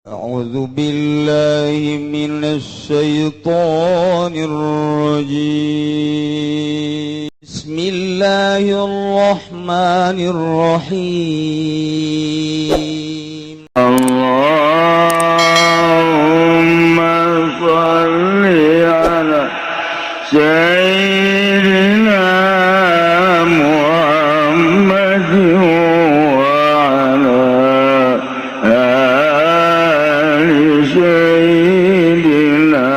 أعوذ بالله من الشيطان الرجيم بسم الله الرحمن الرحيم اللهم صل على سيدنا محمد وعلى آل سيدنا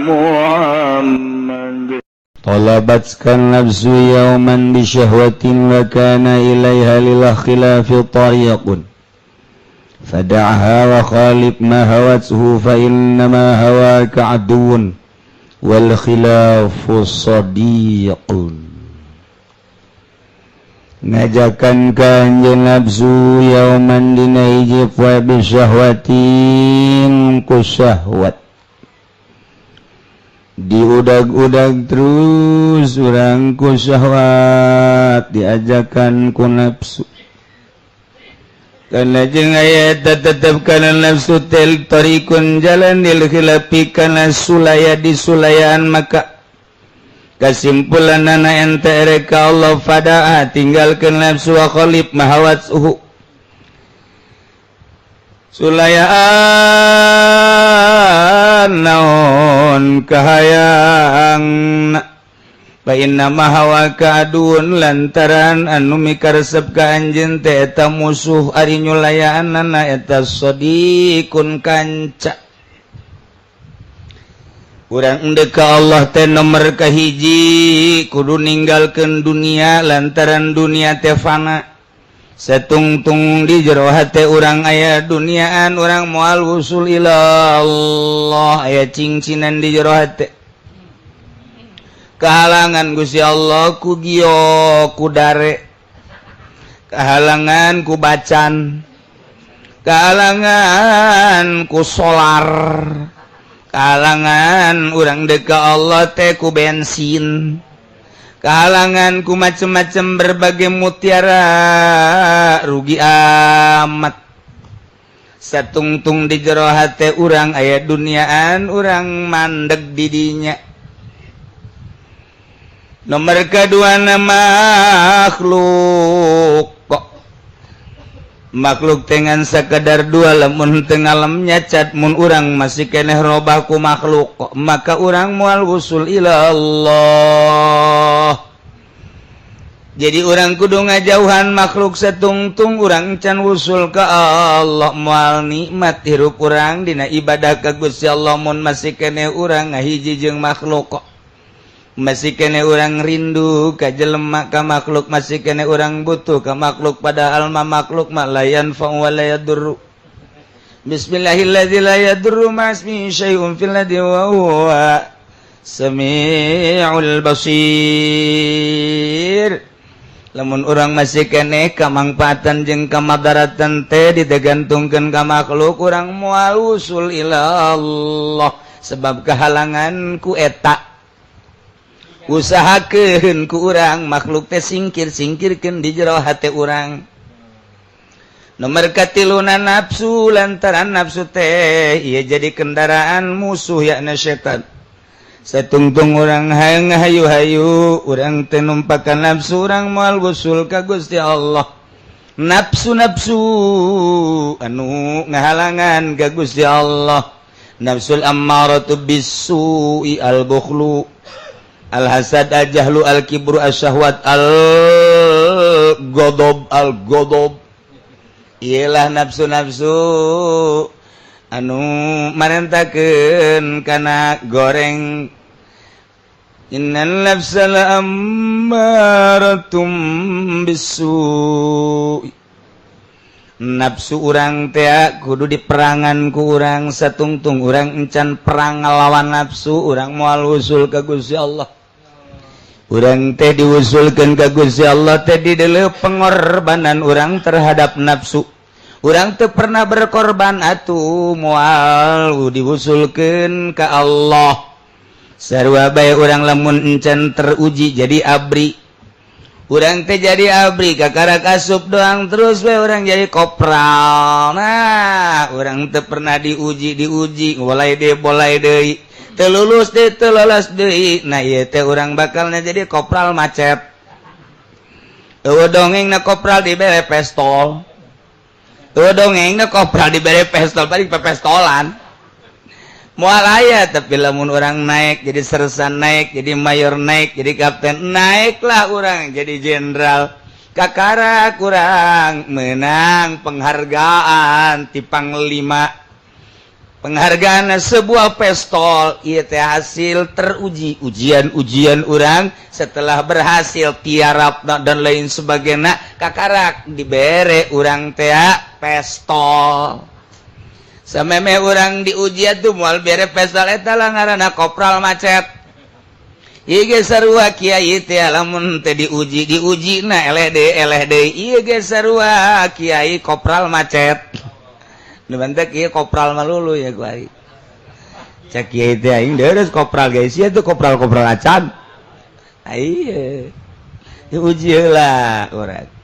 محمد. طلبتك النفس يوما بشهوة وكان إليها للخلاف طريق فدعها وخالف ما هوته فإنما هواك عدو والخلاف صديق. Ngajakan kanjeng nafsu yauman dina hiji poe bisyahwatin ku syahwat diudag-udag terus urang ku syahwat diajakan ku nafsu kana jeung aya tetep kana nafsu tel tarikun jalan dil khilafi kana sulaya di sulayaan maka kesimpulan anak ente ereka Allah fadaa tinggalkan nafsu wa khalif mahawat suhu sulayaan naon kahayang fa inna mahawa kaadun lantaran anu mikaresep ka anjeun teh eta musuh ari nyulayaanna eta sadiqun kanca. Urang endeka Allah teh nomor kahiji kudu ninggalkeun dunia lantaran dunia teh fana. Satungtung di jero hate urang aya duniaan urang moal wusul ila Allah aya cincinan di jero hate. Kahalangan Gusti Allah ku giyo ku dare. Kahalangan ku bacan. Kahalangan ku solar. Kahalangan urang deka Allah teh ku bensin. Kahalangan ku macem-macem berbagai mutiara rugi amat. Satungtung di jero hate urang aya duniaan urang mandeg di dinya. Nomor kedua nama makhluk dengan sekadar dua lamun teu ngalemnya cat mun urang masih keneh robah ku makhluk maka urang moal wusul ila Allah. Jadi urang kudu ngajauhan makhluk satungtung urang can wusul ka Allah moal nikmat hirup urang dina ibadah ka Gusti Allah mun masih keneh urang ngahiji jeung makhluk masih kene orang rindu ka jelema ka makhluk masih kene orang butuh ka makhluk padahal ma makhluk ma la yanfa'u wa la yadurru. Bismillahilladzi la yadurru ma'asmihi syai'un fil ardi wa huwa samiul basir. Lamun orang masih kene kamangpaatan jeung kamadaratan teh ditegantungkeun ka makhluk urang moal usul ila Allah sebab kehalangan ku eta. Usahakeun ku urang makhluk teh singkir-singkirkeun di jero hate urang. Nomor katiluna nafsu lantaran nafsu teh ieu jadi kendaraan musuh yakna setan. Satungtung urang hayang hayu-hayu urang teh numpakan nafsu urang moal wusul ka Gusti Allah. Nafsu-nafsu anu ngahalangan ka Gusti Allah. Nafsul ammaratu bis-su'i al-bukhlu al-hasad al-jahlu al-kibru al-syahwat al-godob ialah nafsu-nafsu anu marentakeun kana goreng. Innal nafsa la'ammaratum bis-su'i. Nafsu urang teh kudu diperangan ku urang satungtung urang encan perang ngalawan nafsu urang moal usul ka Gusti Allah. Urang teh diusulkeun ka Gusti Allah teh di deuleu pengorbanan urang terhadap nafsu. Urang teu pernah berkorban atuh moal diusulkeun ka Allah. Sarua bae urang lamun encan teruji jadi abri. urang teh jadi abri kakara kasup doang terus we urang jadi kopral. Nah urang teh pernah diuji boleh deui teu lulus teu lolos deui. Nah ieu teh urang bakalna jadi kopral macet. Eueuh dongengna kopral dibere pistol. Eueuh dongengna kopral dibere pistol bari pepestolan. Moal aya tapi lamun orang naik jadi sersan naik jadi mayor naik jadi kapten naiklah orang jadi jenderal kakara kurang menang penghargaan ti panglima penghargaan sebuah pistol ieu teh hasil teruji ujian orang setelah berhasil tiarap dan lain sebagainya kakara dibere urang teh pistol. Sameme urang diuji tuh moal bere pistol eta lah ngaranna kopral macet. Ieu ge sarua kiai teh lamun teh diuji na eleh deui ieu ge sarua kiai kopral macet. Nu bantek ieu kopral malulu ya kuari. Cak kiai teh aing deres kopral guys ieu tuh kopral acan. Ieu. Diuji heula urang.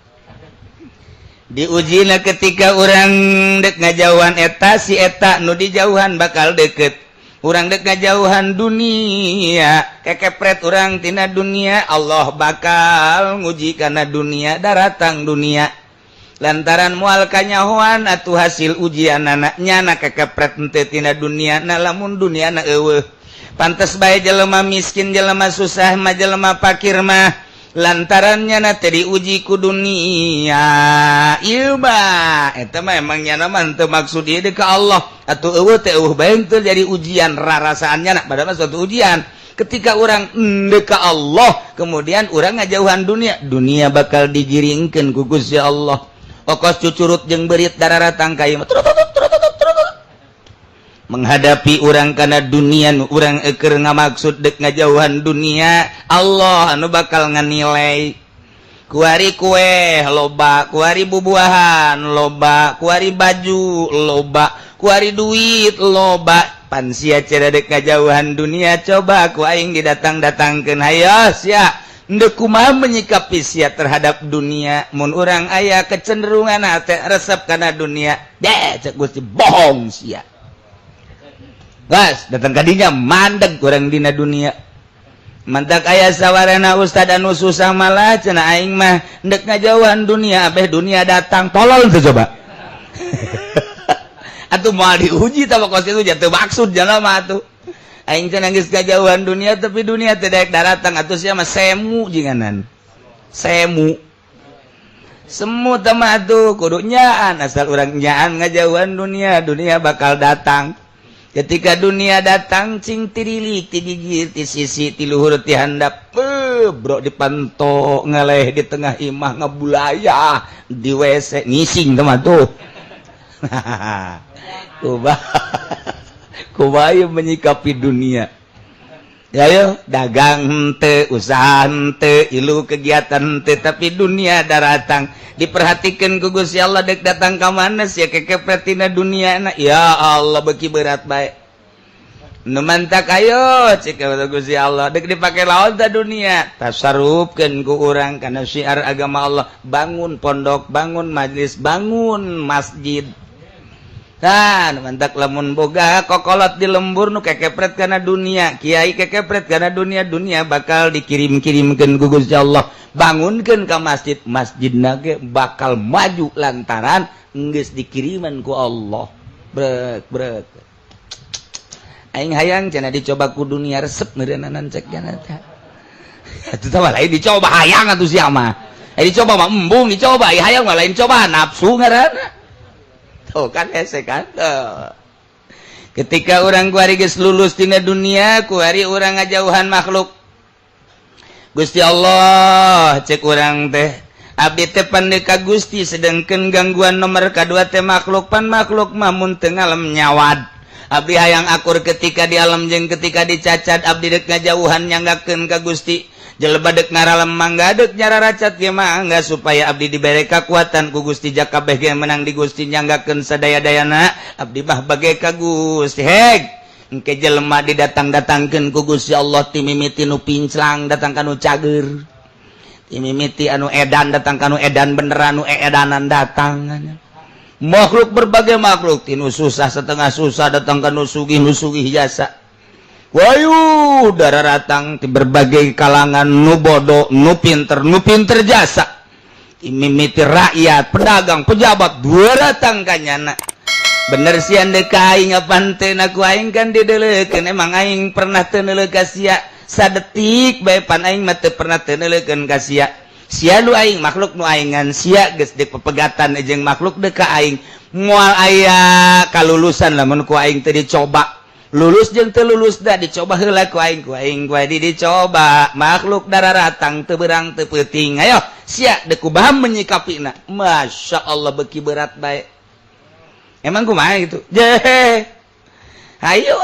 Diujina ketika orang dek ngajauhan eta si eta nu dijauhan bakal deket orang dek ngajauhan dunia kekepret orang tina dunia Allah bakal nguji kana dunia daratang dunia lantaran moal kanyahoan atuh hasil ujian anaknya na kekepret ente tina dunia na lamun dunia na eueuh pantes bae jelema miskin jelema susah mah jelema fakir mah lantarannya na teh diuji ku dunia ieu mah eta mah emangnya nama teu maksud ieu ka Allah atuh eueuh teh eueuh bae teu jadi ujian rarasaannya na padahal suatu ujian ketika urang endeu ka Allah kemudian urang ngajauhan dunia bakal digiringkeun ku Gusti Allah okos cucurut jeung beurit dararatang ka ieu mah menghadapi orang kana dunia nu urang eukeur ngamaksud dek ngajauhan dunia Allah anu bakal nganilai kuari kue loba kuari bubuahan loba kuari baju loba kuari duit loba pan sia cara dek ngajauhan dunia coba ku aing didatang-datangkeun hayo sia henteu kumaha menyikapi sia terhadap dunia mun urang aya kecenderungan teh resep kana dunia cek Gusti bohong sia. Gas datang kadinya mandeg kurang dina dunia mantak aya sawarana ustad anu susah malah cenah aing mah ndek ngajauhan dunia abeh dunia datang tolol teu coba atuh moal diuji tah pokos itu teu maksud jalma atuh aing cenah geus ngajauhan dunia tapi dunia teu daek daratang atuh sia mah semu jinganan semu teh mah atuh kudu nyaan asal urang nyaan ngajauhan dunia bakal datang. Ketika dunia datang cing tirilik ti gigir ti sisi ti luhur ti handap bro dipanto ngaleh di tengah imah ngabulayah di WC ngising teman tuh kumaha menyikapi dunia ya yo dagang henteu usaha henteu ilu kegiatan henteu tapi dunia daratang diperhatikan ku Gusti Allah dek datang ka mana sia kekepret tina dunia na ya Allah beuki berat bae nu mantak ayo cik ka Gusti Allah dek dipake lawan ta dunia tasarrufkeun ku urang kana syiar agama Allah bangun pondok bangun majlis bangun masjid. Nah, mantak lamun boga kokolot di lembur nu kekepret kana dunia, kiai kekepret kana dunia bakal dikirim-kirimkeun ku Gusti Allah. Bangunkeun ka masjid, masjidna ge bakal maju lantaran geus dikiriman ku Allah. Brek. Aing hayang cenah dicoba ku dunia resep meureunana cek kana teh. Atuh tah lain dicoba hayang atuh sia mah. Dicoba mah embung dicoba, hayang mah lain coba nafsu ngaranna. Oh kan hese kan ketika orang kuari geus lulus tina dunia kuari orang ngajauhan makhluk Gusti Allah cek orang teh abdi teh pandai ka Gusti sedengkeun gangguan nomor kadua teh makhluk mah mun teu ngalem nyawad abdi hayang akur ketika di alam jeung ketika dicacat abdi dek ngajauhan nyanggakeun ka Gusti jeleba dek ngaralem mangga dek nyara racat ge mangga supaya abdi dibere kakuatan ku Gusti jak kabeh ge menang di Gusti nyanggakeun sadaya-dayana abdi mah bage ka Gusti heg engke jelema didatang-datangkeun ku Gusti Allah ti mimiti nu pinclang datang ka nu cager mimiti anu edan datang kanu edan beneran anu edanan datang makhluk berbagai makhluk tinu susah setengah susah datang kanu sugih jasa wayu darah ratang di berbagai kalangan nu bodoh nu pinter jasa mimiti rakyat pedagang pejabat dua datang kanyana bener sih anda kaing apanten aku aing kan didelekeun emang aing pernah teu neuleuk sia sadetik bae pan aing mah teu pernah teu neuleukkeun ka sia sia nu aing makhluk nu aingan sia geus dek pepegatan jeung makhluk deuk ka aing moal aya kalulusan lamun ku aing teu dicoba lulus jeung teu lulus da dicoba heula ku aing dicoba makhluk dararatang teu beurang teu peuting ayo sia deuk kumaha menyikapina masyaallah beuki berat bae emang kumaha gitu jeh ayo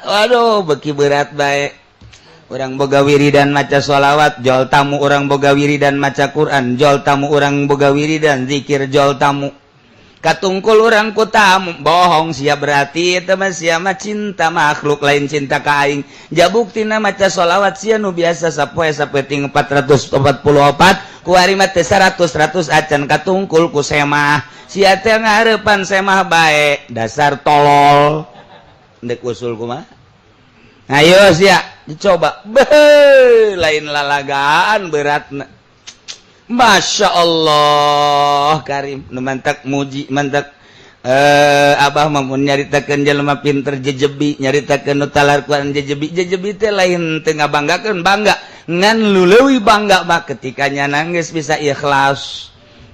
waduh beuki berat bae urang boga wiridan maca sholawat jol tamu urang boga wiridan maca Quran jol tamu urang boga wiridan zikir jol tamu katungkul urang ku tamu bohong sia berarti teu mah sia mah cinta makhluk lain cinta ka aing jabuktina maca sholawat sia nu biasa sapoe sapeting 444 ku ari mah teh 100 acan katungkul ku semah sia teh ngahareupan semah bae dasar tolol ndek usul kumaha ayo sia dicoba beuh lain lalagaan beratna Masya Allah karim nu mantak muji mantak abah mamun nyaritakeun jelema pinter jejebi nyaritakeun nu talar Quran jejebi teh lain teu ngabanggakeun bangga ngan lu leuwih bangga mah ketika nyanang geus bisa ikhlas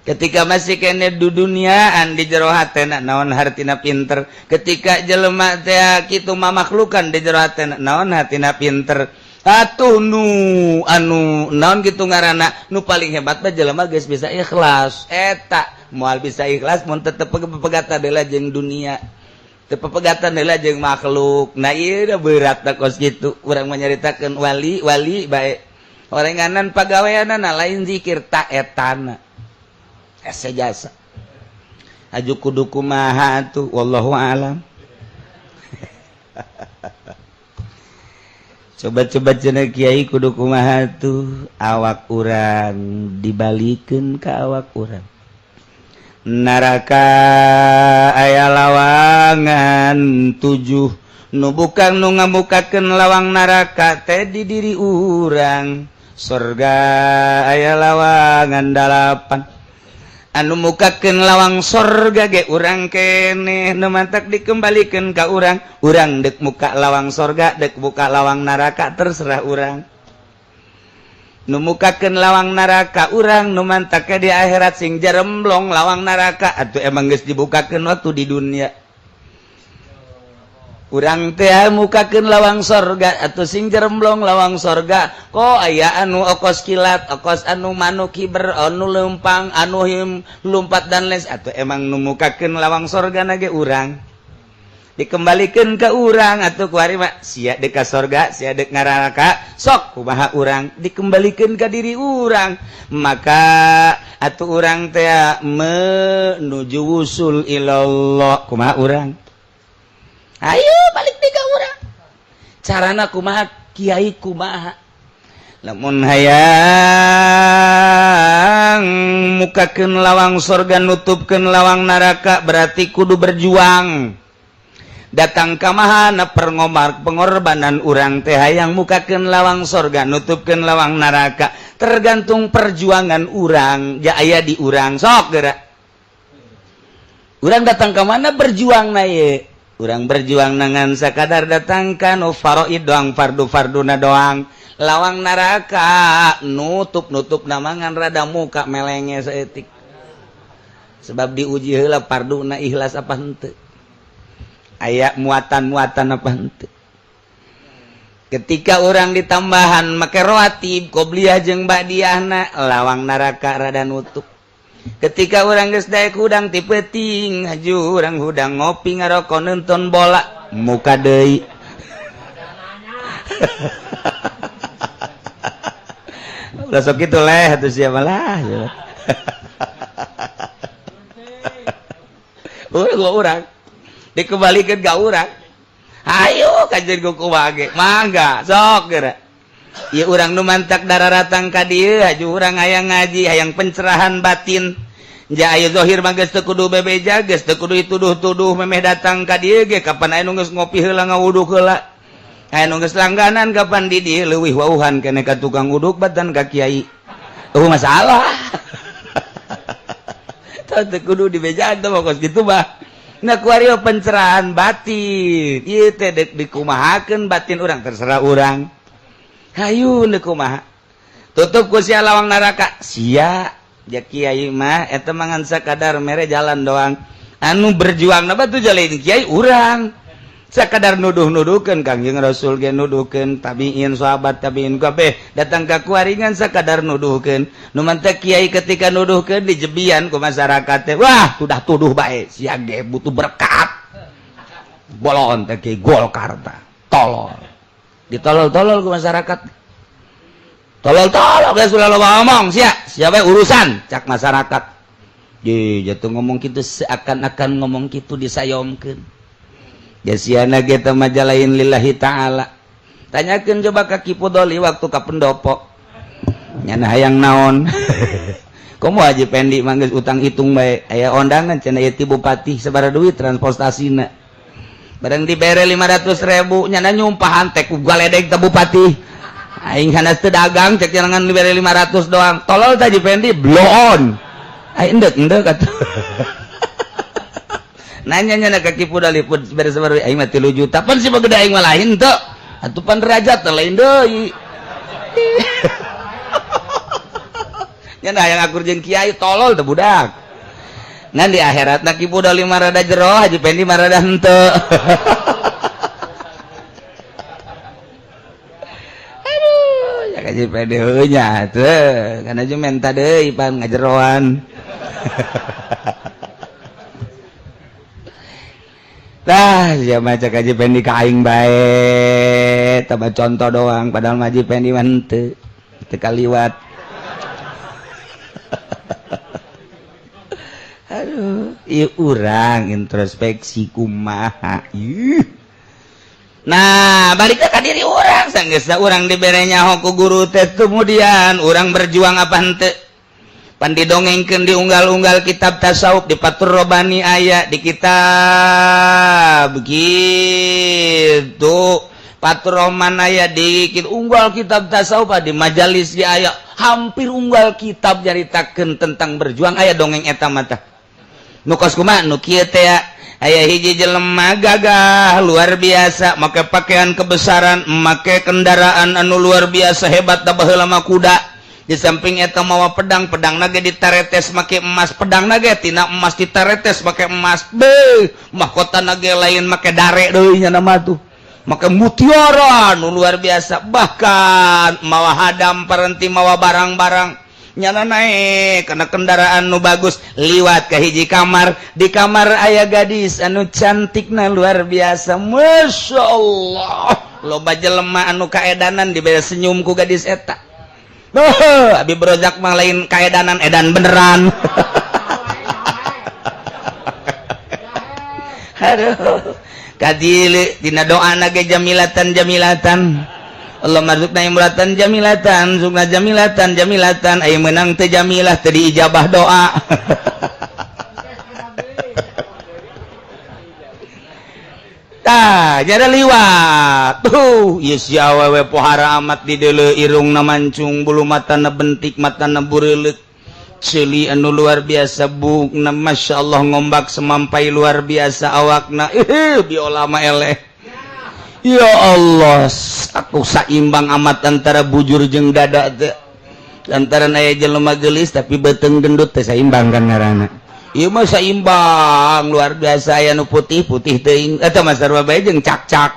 ketika masih kene di duniaan di jero hatena naon hartina pinter ketika jelema teh kitu mamakhlukan di jero hatena naon hatina pinter atuh nu anu naon kitu ngaranna nu paling hebat mah jelema geus bisa ikhlas eta moal bisa ikhlas mun tetep pepegatan deula jeung dunia teu pepegatan deula jeung makhluk nah ieu da berat da kos kitu urang mah nyaritakeun wali bae orenganan pagaweanana lain zikir ta etana asa jasa aju kudu kumaha atuh wallahu alam coba cenah kiai kudu kumaha tuh awak urang dibalikeun ka awak urang neraka aya lawangan 7 nu bukan nu ngamukakeun lawang neraka teh di diri urang surga aya lawangan 8 anu mukakeun lawang sorga ge urang keneh nu mantak dikembalikeun ka urang deuk muka lawang sorga deuk buka lawang neraka terserah urang nu mukakeun lawang neraka urang nu mantak di akhirat sing jaremblong lawang neraka atuh emang geus dibukakeun waktu di dunia urang teh mukakeun lawang sorga atuh sing jeremblong lawang sorga kok aya anu okos kilat okos anu manuk hiber anu leumpang anu lumpat dan les atuh emang nu mukakeun lawang sorga na ge urang dikembalikeun ka urang atuh ku ari mah sia deuk ka sorga sia deuk neraka sok kumaha urang dikembalikeun ka diri urang maka atuh urang teh menuju wusul ilallah kumaha urang ayo balik di ka urang carana kumaha kiai kumaha lamun hayang mukakeun lawang sorga nutupkeun lawang neraka berarti kudu berjuang datang ka mahana pengorbanan urang teh hayang mukakeun lawang sorga nutupkeun lawang neraka tergantung perjuangan urang ja aya di urang sok geura urang datang ka mana berjuang na ye urang berjuang nangan sakadar datang ka nu faraid doang fardu-farduna doang lawang neraka nutup namangan rada muka melenge saeutik sebab diuji heula farduna ikhlas apa henteu aya muatan apa henteu ketika urang ditambahan make rawatib qobliyah jeung ba'diyahna lawang neraka rada nutup ketika urang geus daek hudang ti peuting haju urang hudang ngopi ngaroko nonton bola muka deui ulah sok kitu leh atuh sia malah urang dikembalikeun ka urang ayo kajen ku kumaha ge mangga sok geura ieu urang nu mantak dararatang ka dieu haju urang hayang ngaji hayang pencerahan batin ja aya zahir mah geus teu kudu bebeja geus teu kudu dituduh-tuduh memeh datang ka dieu ge kapan aya nu geus ngopi heula ngawuduk heula aya nu geus langganan kapan di dieu leuwih wauhan keneh ka tukang uduk batan ka kiai masalah teu kudu dibejaan teh pokos kitu bah nah kuario pencerahan batin ieu teh deuk dikumahakeun batin urang terserah urang hayu deuk kumaha tutup ku sia lawang neraka sia ja kiai mah eta mangan sakadar mere jalan doang anu berjuang na batu jalain kiai urang sakadar nuduh-nuduhkeun Kangjeng Rasul ge nuduhkeun tabiin sahabat tabiin kabeh datang ka kuaringan sakadar nuduhkeun nu mantep kiai ketika nuduhkeun dijebian ku masyarakat teh wah sudah tuduh bae sia ge butuh berkat bolon teh ki Golkar tah tolol ditolol-tolol ku masyarakat tolol-tolol geus ulah loba ngomong sia bae urusan cak masyarakat ye jatuh ngomong kitu seakan-akan ngomong kitu disayomkeun jasiana kita majalain lillahi ta'ala tanyakeun coba ka Kipu Doli waktu ka pendopo nyana hayang naon komo Haji Pendi manggeus utang hitung bae aya ondangan cenah ieu ti bupati sabaraha duit transportasina bareng dibere 500.000 nyana nyumpahan teh ku galedeg teh bupati aing hanas teu dagang cek jangan dibere 500 doang tolol teh Haji Pendi bloon aing endek atuh nanya ka Kipu Doli pun beres-beres aing mah 3 juta pan si bagede aing mah lain teu atuh pan derajat teh lain deui nya hayang akur jeung kiai tolol teh budak ngan di akhiratna Kipu Doli mah rada jero Haji Pendi mah rada henteu aduh ya Haji Pendi heuh nya teu kana jeung menta deui pan ngajeroan Tah, sia maca Haji Pendi ka aing bae, tambah contoh doang padahal Haji Pendi mah henteu kaliwat. Aduh, ieu urang introspeksi kumaha. Nah, balik ka diri urang sanggeusna urang dibere nyaho ku guru teh kemudian urang berjuang apa henteu. Pan didongengkeun di unggal-unggal kitab tasawuf di Fathur Rabbani aya di kitab gitu Fathur Rahman aya di unggal kitab tasawuf di majalis ya aya hampir unggal kitab nyaritakeun tentang berjuang aya dongeng eta mah tah nu kos kumaha nu kieu teh aya hiji jelema gagah luar biasa make pakaian kebesaran make kendaraan anu luar biasa hebat da baheula mah kuda di samping eta mawa pedang nage ditaretes make emas pedang nage tina emas ditaretes make emas be mahkota nage lain make dare deui nya nama tuh make mutiara nu luar biasa bahkan mawa hadam parenti mawa barang-barang nyana naik kana kendaraan nu bagus liwat ka hiji kamar di kamar aya gadis anu cantikna luar biasa masyaallah loba jelema anu kaedanan dibere senyum ku gadis eta Abi Brojak mah lain kaedanan edan beneran. Aduh, kadili dina doana ge jamilatan. Allah marzukna imratan jamilatan, sukna jamilatan, aya meunang teu jamilah teu diijabah doa. Tah, jada liwat. Ieu si awewe pohara amat di deuleu irungna mancung, bulu matana bentik, matana bureuleuh. Ceuli anu luar biasa bukna masyaallah ngombak semampai luar biasa awakna. Biola mah eleh. Ya Allah, aku saimbang amat antara bujur jeung dada teh. Lantaran aya jelema geulis tapi beuteung gendut teh saimbang kan ngaranna. Ieu mah saimbang luar biasa aya nu putih-putih teuing eta mah sarua bae jeung cak-cak.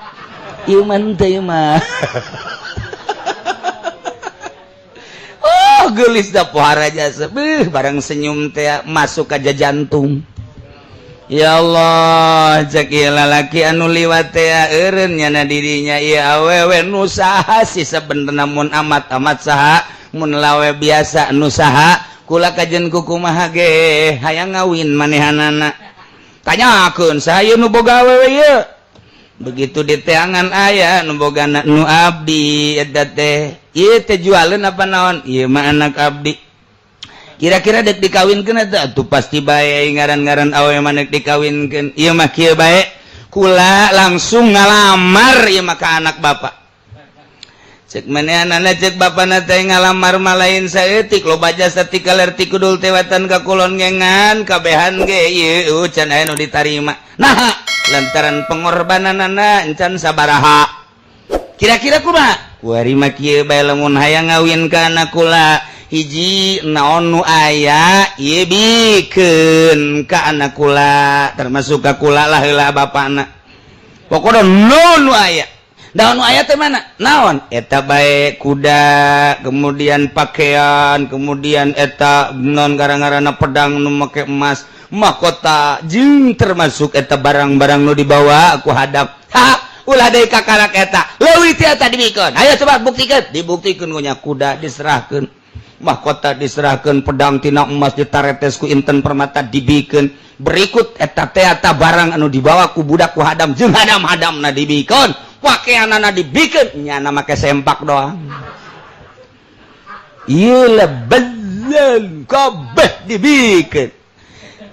Ieu mah teu mah. Oh, geulis da pohara jasa. Barang senyum teh masuk ka jantung. Ya Allah, cek ieu lalaki anu liwat teh eureun nyana dirinya ieu awewe nu saha sih sabenerna mun amat-amat saha mun lawe biasa nu saha kula kajen kukumaha ge hayang ngawin manehanana tanyakeun saha ieu nu boga awewe ieu begitu di teangan ayah nuboga anak nu abdi eta teh ieu teh jualan apa naon ieu mah anak abdi kira-kira dek dikawinkeun eta atuh pasti bae ngaran-ngaran awe manek dikawinkeun ieu mah kieu bae kula langsung ngalamar ieu mah ka anak bapak cek manehanana cek bapana teh ngalamar malain saeutik loba jasa ti kaler ti kudul tewatan ka kulon ngengan kabehan ge ieu can aya nu ditarima nah lantaran pengorbananana encan sabaraha kira-kira kumaha kuari mah kieu bae lamun hayang ngawin ka anak kula hiji naon nu aya ieu bikeun ka anak kula termasuk ka kula lah heula bapana pokona nu aya daun ayat teh mana naon eta bae kuda kemudian pakaian kemudian eta non gara-garana pedang nu make emas mahkota jeung termasuk eta barang-barang nu dibawa aku hadap ha ulah deui kakarak eta leuwih teh eta dibikeun aya coba buktikeun dibuktikeun ku nya kuda diserahkeun mahkota diserahkeun pedang tina emas ditaretes ku Inten Permata dibikeun berikut eta teh eta barang anu dibawa ku budak ku hadam jeung hadam-hadamna dibikeun pakaianana dibikeun nyana make sempak doang ieu lah belan kabeh dibikeun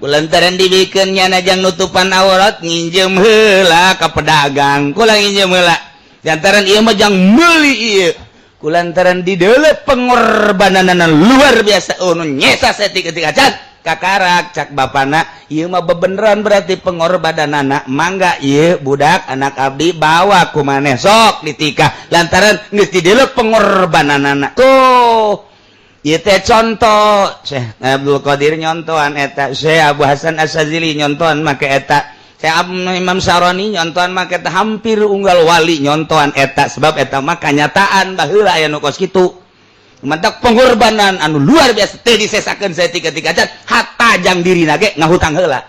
kulantaran dibikeun nyana jang nutupan aurat nginjem heula ka pedagang kula nginjem heula lantaran ieu mah jang meuli ieu kulantaran di deuleu pengorbananana luar biasa nu nyesa saeutik can kakarak cak bapana ieu mah bebeneran berarti pengorbananana mangga ieu budak anak abdi bawa ku maneh sok ditikah lantaran geus di deuleu pengorbananana tuh ieu teh contoh Syekh Abdul Qadir nyontohan eta Syekh Abu Hasan Asy-Syadzili nyontohan make eta Syekh Imam Syarani nyontohan make eta hampir unggal wali nyontohan eta sebab eta mah kanyataan baheula aya nu kos kitu mantak pengorbanan anu luar biasa teh disesakeun saeutik-eutik acan hatta jang dirina ge ngahutang heula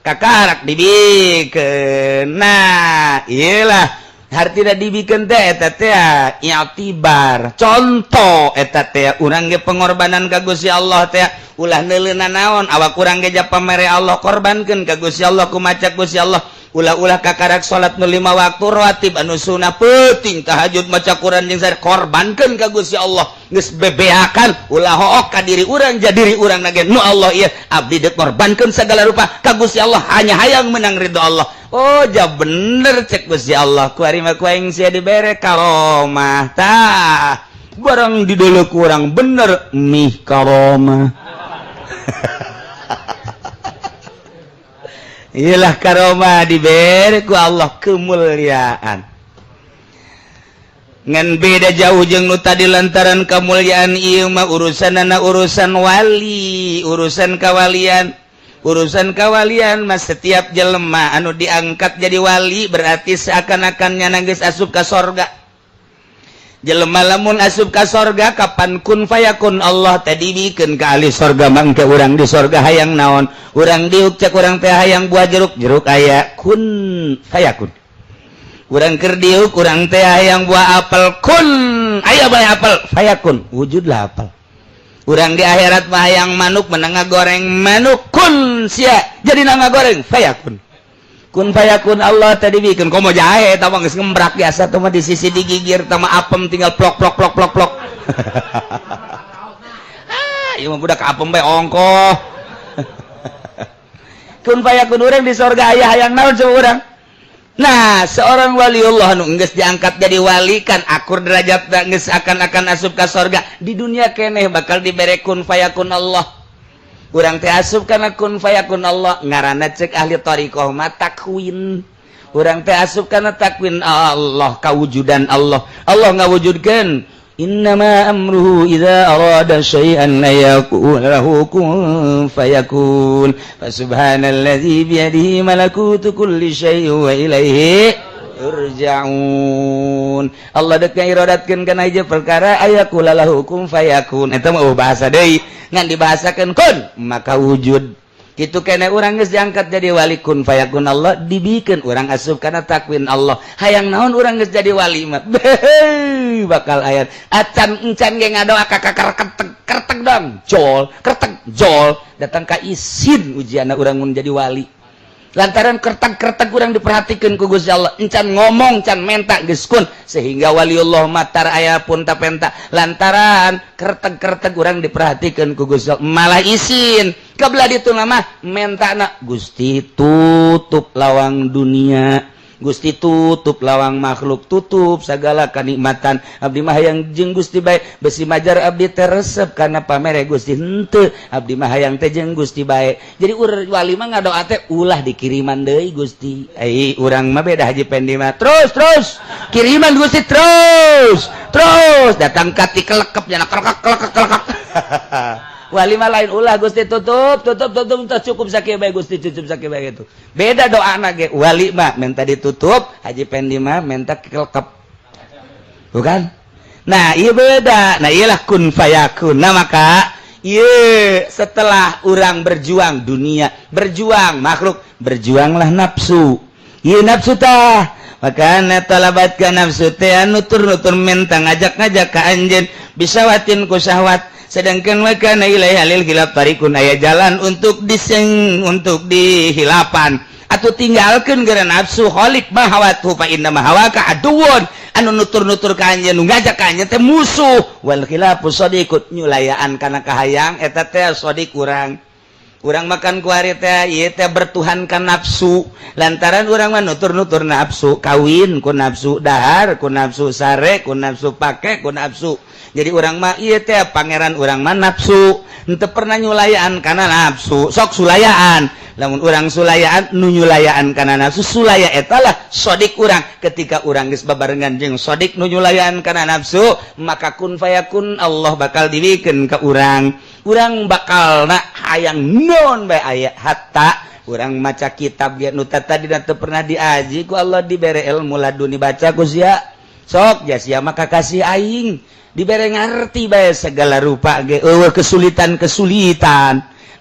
kakarak dibikeun nah iyalah hartina dibikeun teh eta teh i'tibar contoh eta teh urang ge pengorbanan ka Gusti Allah teh ulah neuleunan naon awak urang ge japa mere Allah korbankeun ka Gusti Allah kumaca Gusti Allah ulah-ulah kakarak salat nu 5 waktu rawatib anu sunnah penting tahajud maca Quran jeung sare korbankeun ka Gusti Allah geus bebeakan ulah hook ka diri urang jadi diri urang nage nu Allah ieu abdi deuk korbankeun sagala rupa ka Gusti Allah hanya hayang menang ridho Allah oh ja bener cek Gusti Allah kuari mah ku aing sia dibere karomah tah barang dideuleu ku urang bener mih karomah iyalah karomah dibere ku Allah kemuliaan ngan beda jauh jeung nu tadi lantaran kemuliaan ieu mah urusanana urusan wali urusan kawalian mah setiap jelema anu diangkat jadi wali berarti seakan-akannya geus asup ka sorga jelema lamun asup ka sorga kapan kun fayakun Allah tadi bikeun ka ahli sorga mangke urang di sorga hayang naon urang diuk cek urang teh hayang buah jeruk aya kun fayakun urang keur diuk urang teh hayang buah apel kun aya bae apel fayakun wujudlah apel urang di akhirat mah hayang manuk menang goreng manuk kun sia jadi nangga goreng fayakun kun fayakun Allah tadi bikin komo jahe eta mah geus ngembrak biasa teh mah di sisi digigir teh mah apem tinggal plok ieu mah budak apem bae ongkoh kun fayakun urang di sorga aya hayang naon coba urang nah seorang waliullah anu geus diangkat jadi wali kan akur derajatna geus akan asup ka sorga di dunia keneh bakal dibere kun fayakun Allah urang teh asup kana kun fayakun Allah ngaranna cek ahli thariqah mah takwin urang teh asup kana takwin Allah kawujudan Allah ngawujudkeun innama amruhu idza arada syai'an la yaqul lahu kun fayakun fasubhanalladzi biyadihi malakutu kulli syai'in wa ilaihi turja'un Allah deuk ngiradatkeun kana hiji perkara ayakula lahu kun fayakun eta mah bahasa deui ngan dibahasakeun kun maka wujud kitu keneh urang geus diangkat jadi wali kun fayakun Allah dibikeun urang asup kana takwin Allah hayang naon urang geus jadi wali mah bakal ayat acan encan ge ngadoa kakak kertek dong jol kertek jol datang ka isin ujianna urang mun jadi wali lantaran kertak-kertak kurang diperhatikan ku Gusti Allah encan ngomong can menta geus kun sehingga waliullah matar aya pun tapenta lantaran kertak-kertak kurang diperhatikan ku Gusti Allah malah isin kabelah ditu mah mentana Gusti tutup lawang dunia Gusti tutup lawang makhluk tutup segala kenikmatan abdi mah hayang jeung Gusti bae besi majar abdi teh resep kana pamere Gusti henteu abdi mah hayang teh jeung Gusti bae jadi wali mah ngadoa teh ulah dikiriman deui Gusti urang mah beda Haji Pendi mah terus kiriman Gusti terus datang kati kelekep nya kelekek wali mah lain ulah Gusti tutup cukup sakieu bae Gusti cukup sakieu bae gitu beda doana ge wali mah minta ditutup Haji Pendi mah minta kelekep bukan nah iya beda nah iyalah kun fayakun nah maka iya setelah orang berjuang dunia berjuang makhluk berjuanglah nafsu iya nafsu tah makana talabatka nafsu teh nutur mentang ngajak ka anjeun bisa watin ku syahwat sedangkan wakana ilaiha lil hilaf tarikun aya jalan untuk dihilapan atuh tinggalkeun gara nafsu khaliq mahawatu fa inna mahawaka aduun anu nutur-nutur ka anjeun nu ngajak ka anjeun teh musuh wal khilafu sadiqut nyulayaan kana kahayang eta teh sadiq urang makan ku ari teh ieu teh bertuhankan nafsu lantaran urang mah nutur-nutur nafsu kawin ku nafsu dahar ku nafsu sare ku nafsu pake ku nafsu jadi urang mah ieu teh pangeran urang mah nafsu henteu pernah nyulayaan kana nafsu sok sulayaan lamun urang sulayaan nu nyulayaan kana nafsu sulaya eta lah sodik urang ketika urang geus babarengan jeung sodik nu nyulayaan kana nafsu maka kun fayakun Allah bakal diwikeun ka urang bakal hayang non bae aya hatta urang maca kitab ge nu tadi teu pernah diaji ku Allah dibere ilmu laduni baca ku sia sok ja sia maka kasih aing dibere ngarti bae segala rupa ge eueuh kesulitan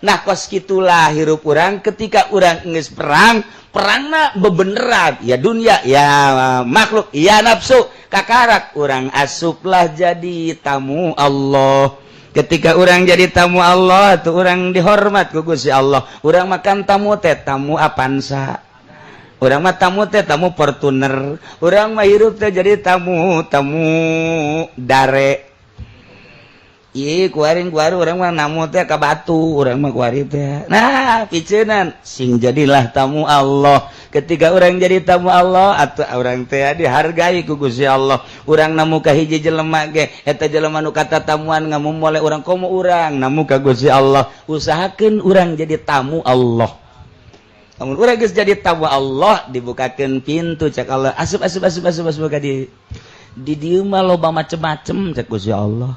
nah kos kitulah hirup urang ketika urang geus perangna bebeneran ya dunia ya makhluk ya nafsu kakarak urang asuplah jadi tamu Allah ketika urang jadi tamu Allah tuh urang dihormat ku Gusti Allah urang makan tamu teh tamu Avanza urang mah tamu teh tamu Fortuner urang mah hirup teh jadi tamu dare ieu kuaring urang mah namu teh ka batu urang mah kuari teh nah piceunan sing jadilah tamu Allah ketika urang jadi tamu Allah atuh urang teh dihargai ku Gusti Allah urang namu ka hiji jelema ge eta jelema nu kata tamuan ngamumole urang komo urang namu ka Gusti Allah usahakeun urang jadi tamu Allah lamun urang geus jadi tamu Allah dibukakeun pintu cek Allah asup ka di dieu mah loba macem-macem cek Gusti Allah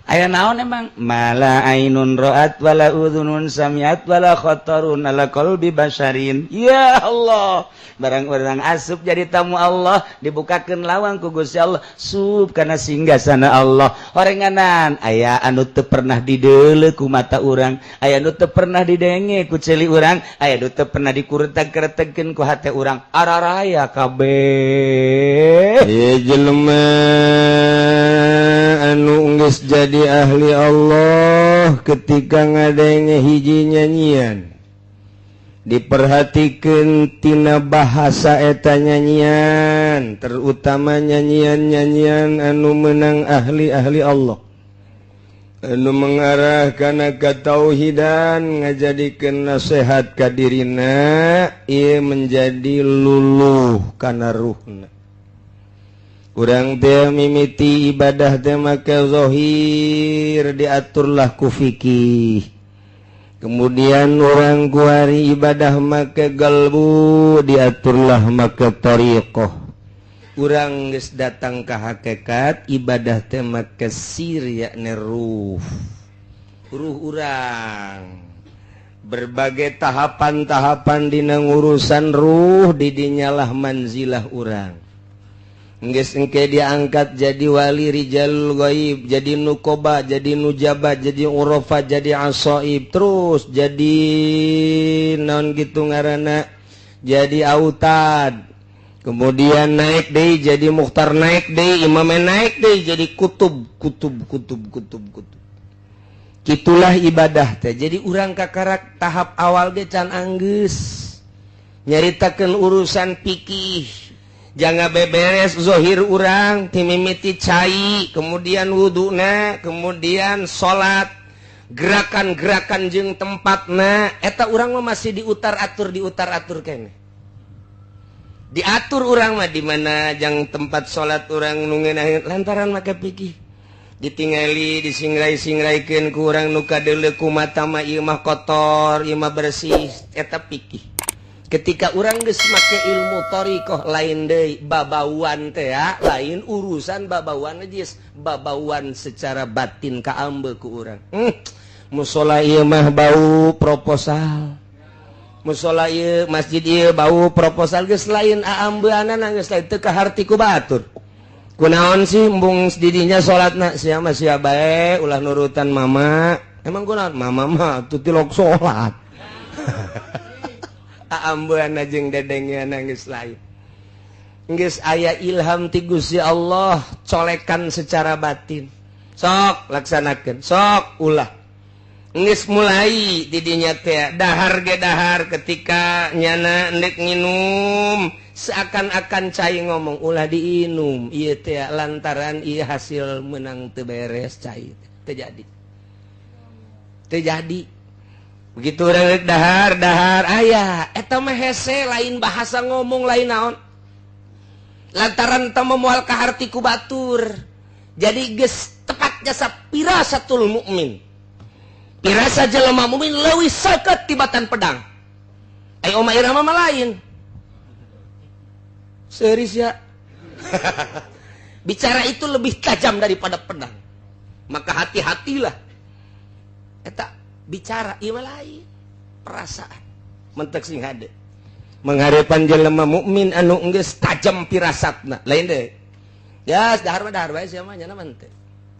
aya naon emang mala ainun ra'at wala udhunun sami'at wala khatarun ala qalbi basharin ya Allah barang urang asup jadi tamu Allah dibukakeun lawang ku Gusti Allah sup kana singgasana Allah horenganan aya anu teu pernah dideuleuh ku mata urang aya anu teu pernah didenge ku ceuli urang aya anu teu pernah dikuretek-kuretegkeun ku hate urang araraya kabeh ieu jelema anu geus jadi ahli Allah ketika ngadenge hiji nyanyian diperhatikeun tina bahasa eta nyanyian terutama nyanyian-nyanyian anu meunang ahli-ahli Allah anu mengarah kana katauhidan ngajadikeun nasihat ka dirina ieu menjadi luluh kana ruhna urang teh mimiti ibadah teh make zahir diaturlah ku fikih kemudian urang kuari ibadah make galbu diaturlah make tariqah urang geus datang ka hakikat ibadah teh make sir yakni ruh urang berbagai tahapan-tahapan dina urusan ruh didinyalah manzilah urang geus engke diangkat jadi wali rijalul ghaib jadi nukoba jadi nujaba jadi urafa jadi asaib terus jadi naon gitu ngaranna jadi autad kemudian naik deui jadi mukhtar naik deui imam naik deui jadi kutub kitulah ibadah teh jadi urang kakarak tahap awal ge can anggeus nyaritakeun urusan fikih jangan beberes zohir urang timimiti cai kemudian wuduna kemudian salat gerakan-gerakan jeung tempatna eta urang mah masih diutar-atur keneh diatur urang mah di mana jang tempat salat urang nu ngeunaheun lantaran make fikih ditingali disingrai-singraikeun ku urang nu kadeuleu ku mata mah ieu mah kotor ieu mah bersih eta fikih ketika urang geus make ilmu thariqah lain deui babauan teh ya lain urusan babauan geus babauan secara batin kaambe ku urang musola ieu mah bau proposal musola ieu masjid ieu bau proposal geus lain aambeunana geus lain teu kaharti ku batur kunaon sih embung didinya salatna sia mah sia bae ulah nurutan mama emang kunaon mama mah tuh tilok salat aambeunana jeung dedengeunana geus lain geus aya ilham ti Gusti Allah colekan secara batin sok laksanakeun sok ulah geus mulai didinya teh dahar ge dahar ketika nyana endek nginum seakan-akan cai ngomong ulah diinum ieu teh lantaran ieu hasil menang teu beres cai teu jadi begitu urang dahar aya eta mah hese lain bahasa ngomong lain naon lantaran teu moal kaharti ku batur jadi geus tepat jasa pirasatul mukmin pirasa jelema mukmin leuwih seukeut tibatan pedang ai oma irama mah lain seuris ya bicara itu lebih tajam daripada pedang maka hati-hatilah eta bicara ieu lain perasaan mentek sing hade manghareupan jelema mukmin anu geus tajam pirasatna lain deui ya dahar bae sia mah nyana mah teu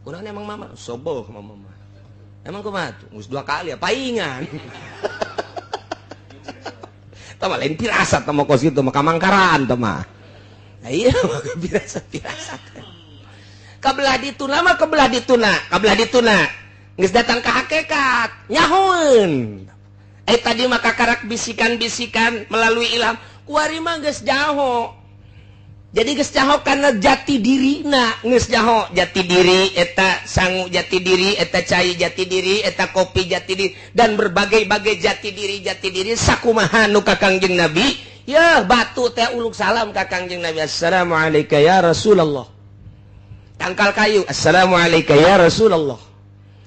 urang emang mama soboh mama mah emang kumaha tuh geus 2 kali ya paingan tah mah lain pirasat mah kos kitu mah kamangkaran tah mah iya mah pirasat kabelah dituna geus datang ka hakikat nyahoeun tadi mah kakarak bisikan-bisikan melalui ilham kuari mah geus jaho jadi geus jaho kana jati dirina geus jaho jati diri eta sangu jati diri eta cai jati diri eta kopi jati diri dan berbagai-bagai jati diri sakumaha nu ka Kangjeng Nabi ya batu teh uluk salam ka Kangjeng Nabi assalamualaikum ya Rasulullah tangkal kayu assalamualaikum ya Rasulullah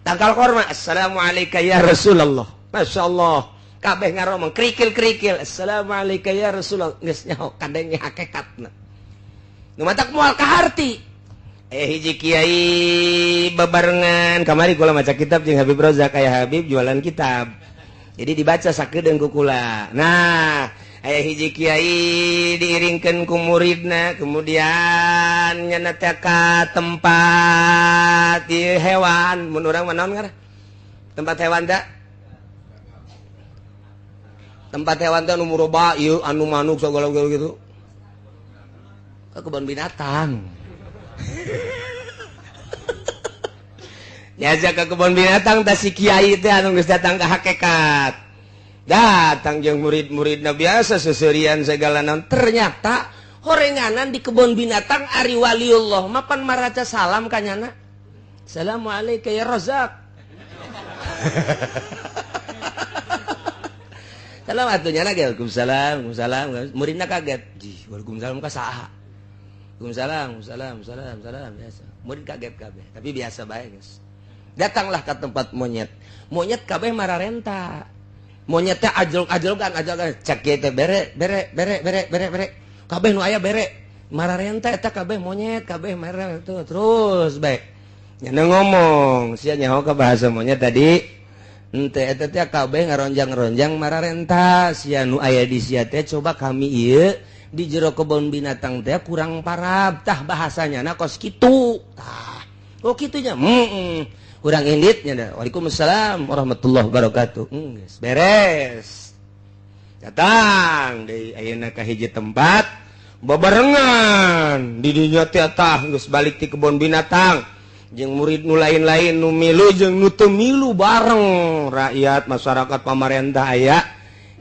tangkal korma assalamualaikum ya Rasulullah masyaallah kabeh ngaromong krikil assalamualaikum ya Rasulullah geus nyaho kadenge hakikatna nu matak moal kaharti hiji kiai babarengan kamari kula maca kitab jeung Habib Rozak aya Habib jualan kitab jadi dibaca sakedeung ku kula nah aya hiji kiai diiringkeun ku muridna kemudian nyana teh ka tempat hewan mun urang mah naon ngaran tempat hewan da tempat hewan teh anu muroba ieu anu manuk segala gitu ke kebun binatang nyajak ke kebun binatang tah si kiai teh anu geus datang ka hakikat datang jeung murid-muridna biasa seseurian segala naon ternyata horenganan di kebun binatang ari waliullah mapan maraca salam ka nyana assalamualaikum ya Rozak salam atunya na waalaikumsalam muridna kaget waalaikumsalam ka saha waalaikumsalam biasa murid kaget kabeh tapi biasa bae geus datanglah ke tempat monyet kabeh mararenta monyet teh ajol-ajolkan cek kieu teh bere kabeh nu aya bere mararenta eta kabeh monyet kabeh marah tuh terus bae nyana ngomong sia nyaho ka bahasa monyet tadi henteu eta teh kabeh ngaronjang-ronjang mararenta sia nu aya di sia teh coba kami ieu di jero kebun binatang teh kurang parab tah bahasanya na kos kitu tah oh kitu nya urang inditnya dah waalaikumsalam warahmatullahi wabarakatuh geus beres datang deui ayeuna ka hiji tempat babarengan di dinya teh tah geus balik ti kebun binatang jeung murid nu lain-lain nu milu jeung nu teu milu bareng rakyat masyarakat pamarentah aya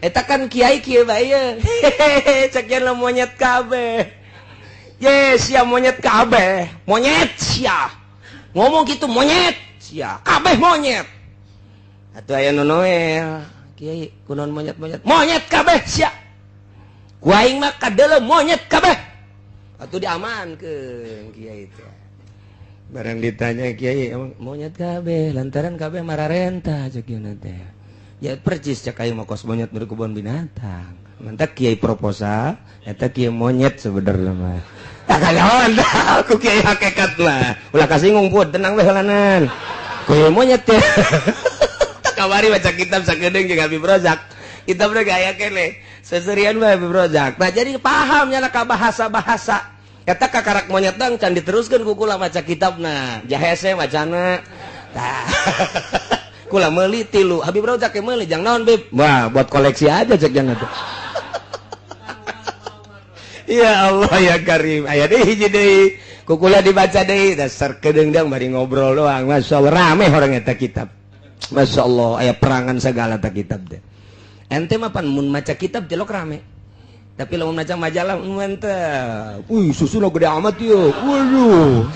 eta kan kiai kieu bae hehehe cek yen monyet kabeh yes sia monyet kabeh monyet sia ngomong gitu monyet sia kabeh monyet atuh aya nu noel kiai kunaon monyet kabeh sia ku aing mah kadeuleu monyet kabeh atuh diamankeun kiai teh barang ditanya kiai emang monyet kabeh lantaran kabeh mararenta cek ieu teh ya percis cek aing mah kos monyet di kebun binatang mantap kiai proposal eta kiai monyet sebenarnya mah tak kawan aku kiai hakikat mah ulah kasih ngumpul tenang weh lanan kiai monyet teh tak kawari baca kitab sakedeung jeung Habib Rozak kitab teh aya keneh seserian mah Habib Rozak nah jadi paham nya ka bahasa-bahasa eta kakarak monyet dang can diteruskeun ku kula maca kitabna jahese macana tah kula meuli tilu Habib Rozak ke meuli jang naon Bib wah buat koleksi aja cek jangan tuh ya Allah ya Karim aya deui hiji deui ku kula dibaca deui dasar kedeungdang bari ngobrol doang masyaallah rame orang eta kitab masyaallah aya perangan segala ta kitab teh ente mah pan mun maca kitab jelok rame tapi lamun maca majalah mantap susuna gede amat yeuh waduh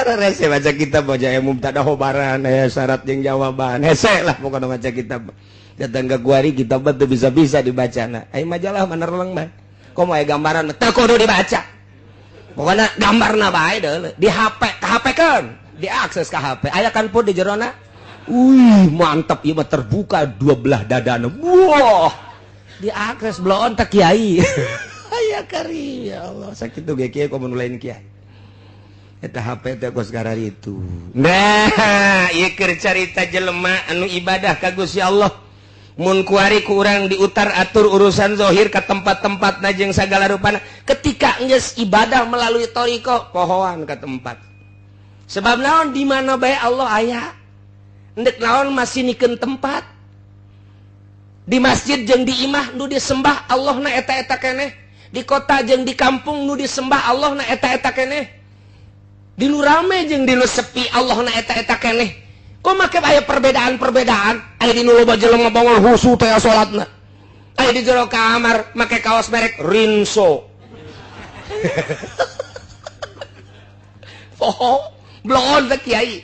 rese baca kitab aja mubtada khobaran syarat jeung jawaban hese lah pokoknya baca kitab datang ke guari kitab teh bisa-bisa dibacana ai majalah manerleng mah komo aya gambaran teu kudu dibaca pokoknya gambarna bae deuleu di HP HP-keun diakses ka HP aya kan pun di jerona mantap ieu mah terbuka dua belah dadana wah diakses bloon teh kiai aya kari ya Allah sakitu ge kiai komo lain kiai eta HP teh kos gara itu nah ieu keur carita jelema anu ibadah ka Gusti Allah mun kuari ku urang diutar atur urusan zahir ka tempat-tempat jeung sagala rupana ketika geus ibadah melalui thariqah pohoan ka tempat sebab naon di mana bae Allah aya endek naon masinikeun tempat di masjid jeung di imah nu disembah Allahna eta-eta keneh di kota jeung di kampung nu disembah Allahna eta-eta keneh di nu rame jeung di nu sepi Allahna eta-eta keneh kok make aya perbedaan-perbedaan aya di nu loba jelema bangor husu teh salatna aya di jero kamar make kaos merek Rinso bloon teh kiai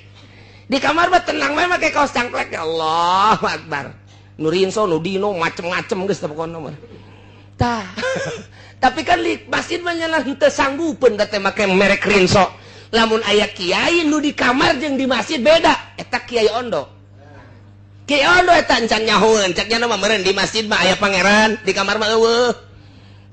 di kamar mah tenang mah make kaos cangklek ya Allah Akbar nu Rinso nu Dino macem-macem geus teh pokona mah tah tapi kan di masjid mah nya teu sanggupeun teh make merek Rinso lamun aya kiai nu di kamar jeung di masjid beda eta kiai ondo eta encan nyahoeun cek nya mah meureun di masjid mah aya pangeran di kamar mah eueuh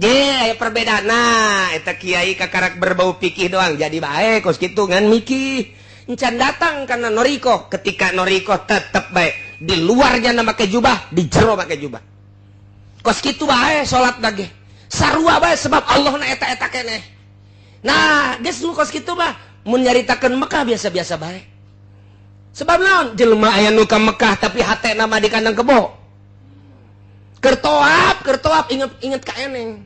ye aya perbedaan nah eta kiai kakarak berbau pikih doang jadi bae kos kitu ngan mikih encan datang kana noriko ketika noriko tetep bae di luarnya make jubah di jero make jubah kos kitu bae salat lagi sarua bae sebab Allah na eta-eta keneh nah geus nu kos kitu mah mun nyaritakeun Mekah biasa-biasa bae sebab naon jelema aya nu ka Mekah tapi hatena mah di kandang kebo keur toap inget ka eneng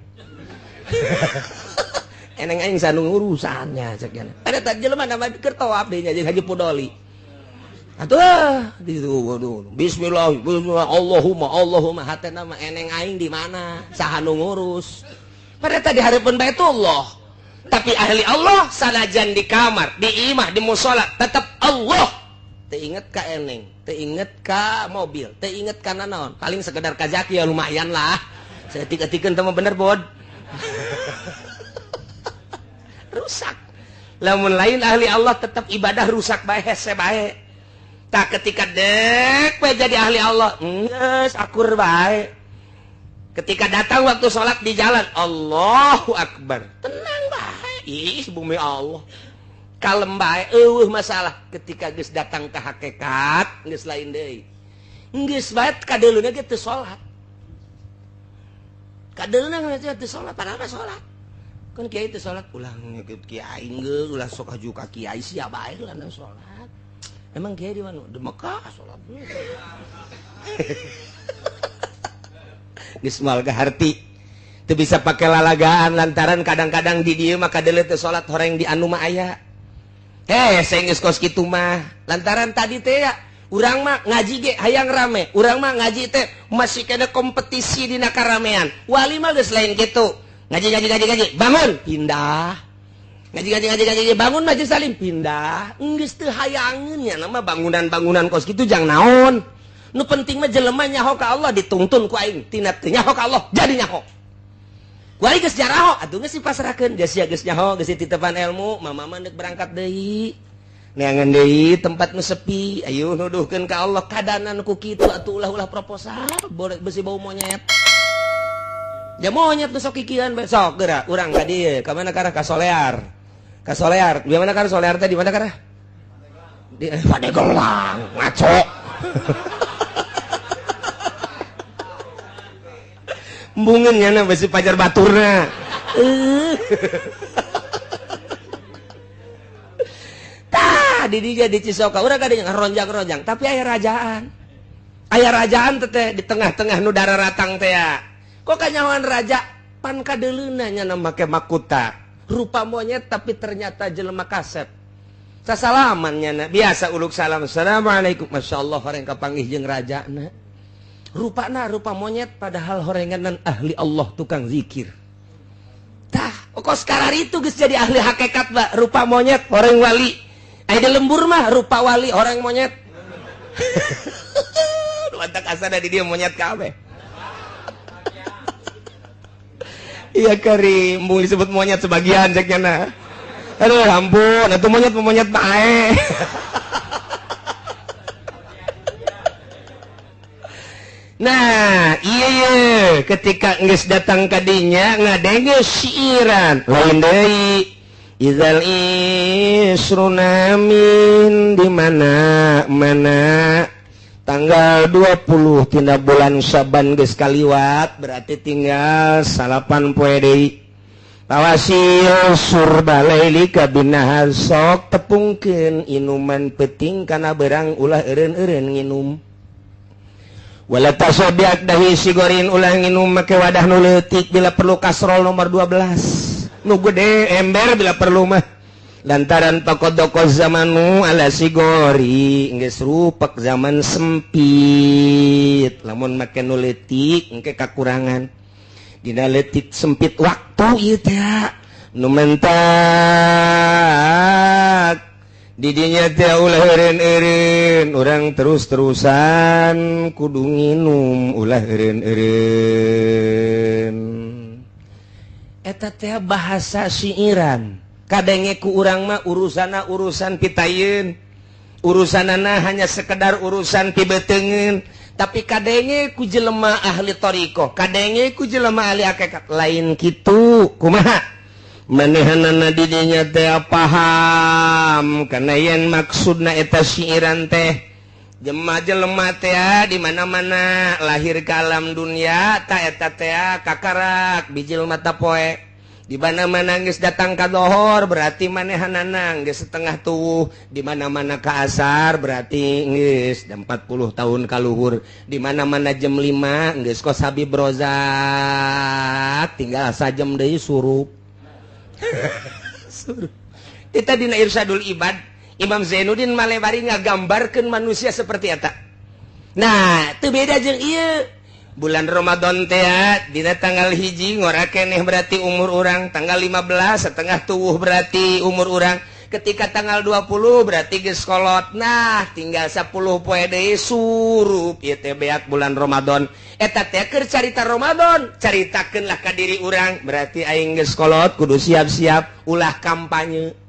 eneng aing sanu urusannya cek nya ada tah jelema nama keur toap deui nya jeung Haji Pudoli atuh ditu waduh bismillah Allahumma hatena mah eneng aing di mana saha nu ngurus pada tadi hareupeun Baitullah tapi ahli Allah sanajan di kamar di imah di mushola tetap Allah teu inget ka eneng teu inget ka mobil teu inget ka naon paling sekedar kajaki ya lumayan lah saya tiga-tiga teu bener bod rusak lamun lain ahli Allah tetap ibadah rusak bae hese bae tak ketika dek bae jadi ahli Allah geus akur bae ketika datang waktu sholat di jalan Allahu Akbar tenang bae ih bumi Allah kalem bae eueuh masalah ketika geus datang ke hakikat geus lain deui geus bae kadeuluna ge teu salat kadeuluna ge teu salat padahal mah salat kan kiai teu salat ulah ngikut kiai geus ulah sok haju ka kiai sia bae ulah salat emang kiai di mana di Mekah salat geus moal gaharti teu bisa pake lalagaan lantaran kadang-kadang di dieu mah kadeuleu teu salat horeng di anu mah aya saya geus kos kitu mah lantaran tadi teh ya urang mah ngaji ge hayang rame, urang mah ngaji teh masih kena kompetisi dina karamean. Wali mah geus lain kitu. Ngaji, bangun, pindah. Ngaji, bangun majelis salim, pindah. Geus teu hayangeun nya nama bangunan-bangunan kos kitu jang naon. Nu penting mah jelema nyaho ka Allah dituntun ku aing, tina teu nyaho ka Allah jadi nyaho. Ku aing geus jaraho, atuh geus dipasrahkeun, geus sia geus nyaho, geus titipan ilmu, mama mah neuk berangkat deui. Neangan deui tempat nu sepi, ayo nuduhkeun ka Allah kadanan ku kitu atuh ulah-ulah proposal, besi bau monyet. Ya monyet nu sok kikian besok geura urang ka dieu, ka mana karah ka Solear. Ka Solear, di mana karah Solear teh di mana karah? Di Padegelang, ngaco. Mbungeun nya besi pajar baturna. Di dia di Cisoka urang gade ronjang-ronjang tapi aya rajaan teh di tengah-tengah nu dararatang teh ya kok kanyawan raja pan kadeuleuna nya make makuta rupa monyet tapi ternyata jelema kasep sasalamannya biasa uluk salam assalamualaikum masyaallah horeng kapanggih jeung rajana rupana rupa monyet padahal horenganan ahli Allah tukang zikir tah kok sekarang itu geus jadi ahli hakikat ba rupa monyet horeng wali. Ada lembur mah rupa wali orang monyet. Mantak asana di dia monyet kabeh. Iya kari, mung disebut monyet sebagian ceknya na. Aduh ampun, atuh monyet bae. Nah, iya ketika geus datang ka dinya ngadenge siiran, lain deui. Izal isrunamin di mana tanggal 20 tina bulan Saban geus kaliwat berarti tinggal 8 poe deui. Tawasil surba laili kabinahar sok tepungkeun inuman peuting kana berang ulah eureun-eureun nginum. Wala tasabiak dahi sigorin ulah nginum make wadah nu leutik bila perlu kasrol nomor 12. Nu gede ember bila perlu mah lantaran pakodoko zamanu ala sigori geus rupak zaman sempit lamun make nu leutik engke kakurangan dina leutik sempit waktu ieu teh nu mentak di dinya teh ulah eureun-eureun urang terus-terusan kudu nginum ulah eureun-eureun. Eta teh bahasa siiran kadenge ku urang mah urusan pitayeun urusanana hanya sekedar urusan pibeteungeun tapi kadenge ku jelema ahli thariqah kadenge ku jelema ahli hakikat lain kitu kumaha manehanana di dinya teh paham kana yen maksudna eta siiran teh jelema teh di mana-mana lahir ke alam dunia ta eta teh kakarak bijil mata poe di mana-mana geus datang ka dohor berarti manehanana geus setengah tuwuh di mana-mana ka asar berarti geus 40 tahun ka luhur di mana-mana jam 5 geus kos Habib Rozak tinggal sajam deui surup surup kita dina Irsyadul Ibad Imam Zainuddin Malebari ngagambarkeun manusia seperti eta. Nah, teu beda jeung ieu. Bulan Ramadan teh dina tanggal 1 ngora keneh berarti umur urang, tanggal 15 setengah tuwuh berarti umur urang, ketika tanggal 20 berarti geus kolot. Nah, tinggal 10 poe deui surup ieu teh beak bulan Ramadan. Eta teh keur carita Ramadan, caritakeunlah ka diri urang, berarti aing geus kolot kudu siap-siap ulah kampanye.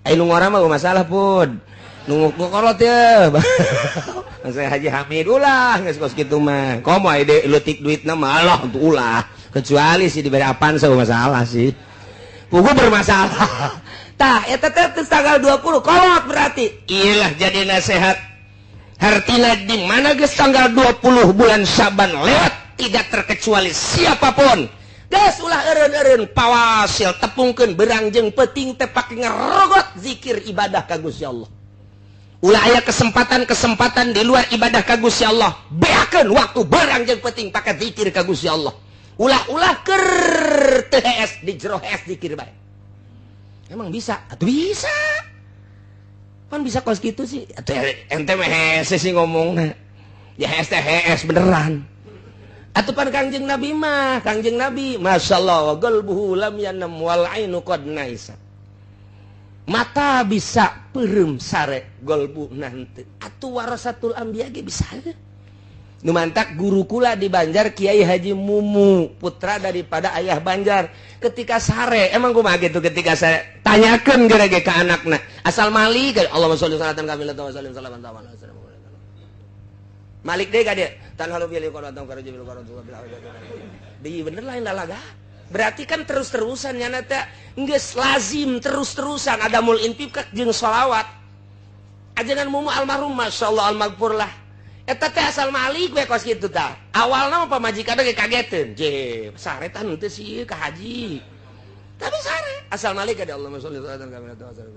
Nu ngora mah masalah pun nunggu kolot ya saya Haji Hamid ulah geus kos kitu mah komo ide leutik duitna mah Allah untuk ulah kecuali si diberi apaan saya masalah sih pugu bermasalah tah eta teh tanggal 20 kolot berarti iyalah jadi nasihat hartina di mana geus tanggal 20 bulan Saban lewat tidak terkecuali siapapun geus ulah eureun-eureun pawasil tepungkeun berang jeung peuting teh pake ngarogot zikir ibadah ka Gusti Allah. Ulah aya kesempatan di luar ibadah ka Gusti Allah, beakeun waktu berang jeung peuting pake zikir ka Gusti Allah. Ulah-ulah keur teu hees di jero hees zikir bae. Emang bisa? Atuh bisa. kan bisa kos gitu sih atau ente hese sih ngomongna ya hese beneran atuh pan Kangjeng Nabi masyaallah qalbuhu lam yanam wal ainu qad naisa mata bisa perem sare golbu nanti atuh warasatul anbiya ge bisa nu mantak guru kula di Banjar Kiai Haji Mumu putra daripada ayah Banjar ketika sare emang kumaha gitu ketika sare tanyakeun geurage ka anakna asal Malik Allahumma sholli salatan kamilah wa sallim salaman ta'ala Malik deh ka dia tan halu bil qaratum karaji bil qaratum di bener lain lalaga berarti kan terus-terusan nyana teh geus lazim terus-terusan ada mul infaq jeung sholawat ajengan Mumu almarhum masyaallah almaghfur lah eta teh asal Malik we kos kitu tah awalna mah pamajikanna ge kageteun je sare tah henteu sih ka haji tapi sare asal Malik ka Allahumma sholli salatan kamilah wa sallim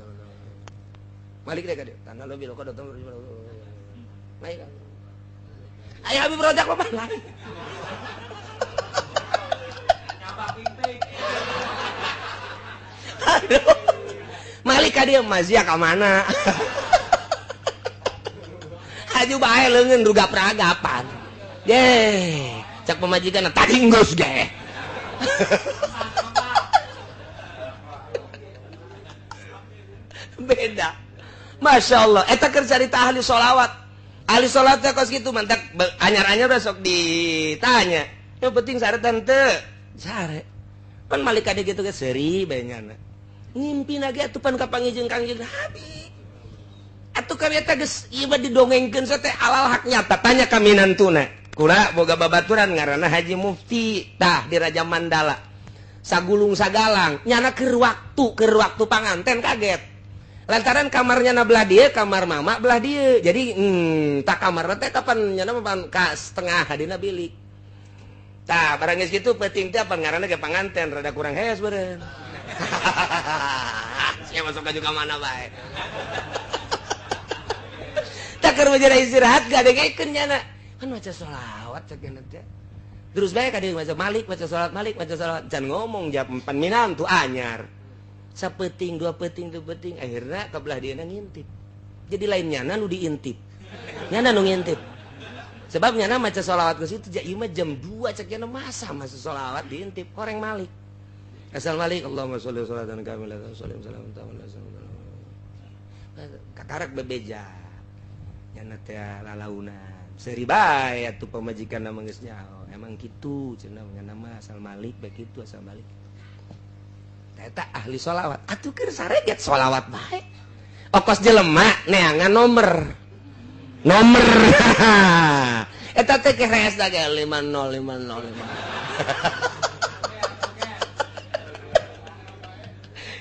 Malik deh ka dia tan halu bil qaratum baik ayo Habib Rojak apa lain aduh Malik ka dia mazia ka mana aju bae leungeun duga peragapan ye cak pemajikan taringgus ge beda masyaallah eta keur carita ahli sholawat ahli sholat teh kos kitu mantak anyar-anyar besok ditanya yang penting sare tante sare pan Malik kade gitu ge seuri bae nyana ngimpi lagi atuh pan kapangijeng Kangjeng Nabi atuh kami eta geus ieu mah didongengkeun teh halal hak nyata tanya ka minantuna kula boga babaturan ngaranna Haji Mufti tah di Raja Mandala sagulung sagalang nyana keur waktu panganten kaget lantaran kamarnya na belah dia kamar mama belah dia jadi tak kamar teh kapan nyana mah ka setengah hadina bilik tah barang geus kitu penting teh apa ngaranna ge panganten rada kurang hees beureun sia masuk ka juga mana bae tak keur bejana istirahat gadengekeun nyana kan maca sholawat cek teh terus bae ka dieu maca Malik maca sholawat can ngomong jap pan minantu anyar sapeting dua peting akhirnya kabelah dia ngintip jadi lain nyana nu diintip nyana nu ngintip sebab nyana maca sholawat ke situ ieu mah jam 2 cek nyana masa sholawat diintip koreng Malik asal Malik Allahumma sholli salatan kamilah wa sallim salaman ta'ala katarak bebeja nyana teh lalaunan seuri bae atuh pamajikanna mah geus nyaho emang kitu cenah nyana mah asal Malik bae kitu asal Malik eta ahli sholawat atuh keur sare get sholawat bae okos jelema neangan nomor eta teh keres da ge 50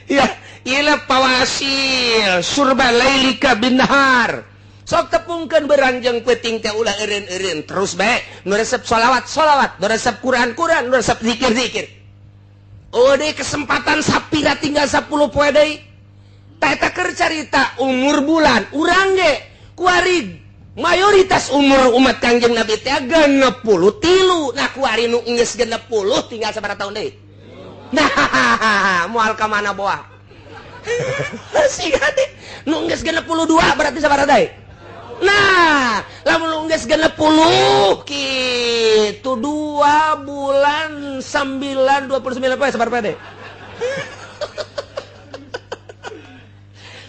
ya ieu pawasil surba lailika binhar sok tepungkeun beranjang peuting teh ulah eureun-eureun terus bae nu resep sholawat nu resep Quran nu resep zikir oh deh kesempatan sapira tinggal 10 poe deui tah eta keur carita umur bulan urang ge kuari mayoritas umur umat Kangjeng Nabi teh 63 nah kuari nu geus 60 tinggal sabaraha tahun deui nah moal ka mana boah siga teh nu geus 62 berarti sabaraha deui nah lamun nu geus 60 kitu 2 bulan 29 poe sabaraha deui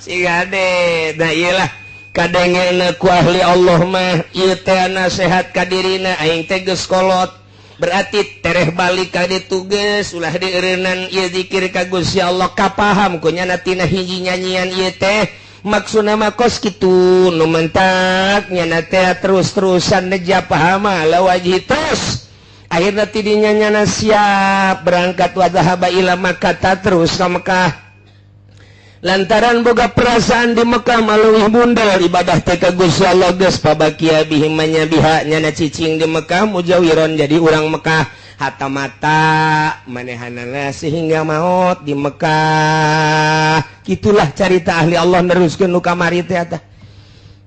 siga deh nah iyalah kadengena ku ahli Allah mah ieu teh nasihat ka dirina aing teh geus kolot berarti tereh balik ka ditu geus ulah dieureunnan ieu zikir ka Gusti Allah kapaham ku nyana tina hiji nyanyian ieu teh maksudna mah kos kitu nu mentak nyana teh terus-terusan neja paham la wajhi terus akhirna ti dinya nyana siap berangkat wa zahaba ila Makkah terus ka Mekah lantaran boga perasaan di Mekah maluwih bundal ibadah teh ka Gusti Allah geus pabakia bihim manyabiha nyana cicing di Mekah mujawiron jadi urang Mekah hatamata manehanana sehingga maut di Mekah gitulah carita ahli Allah neruskeun nu kamari teh tah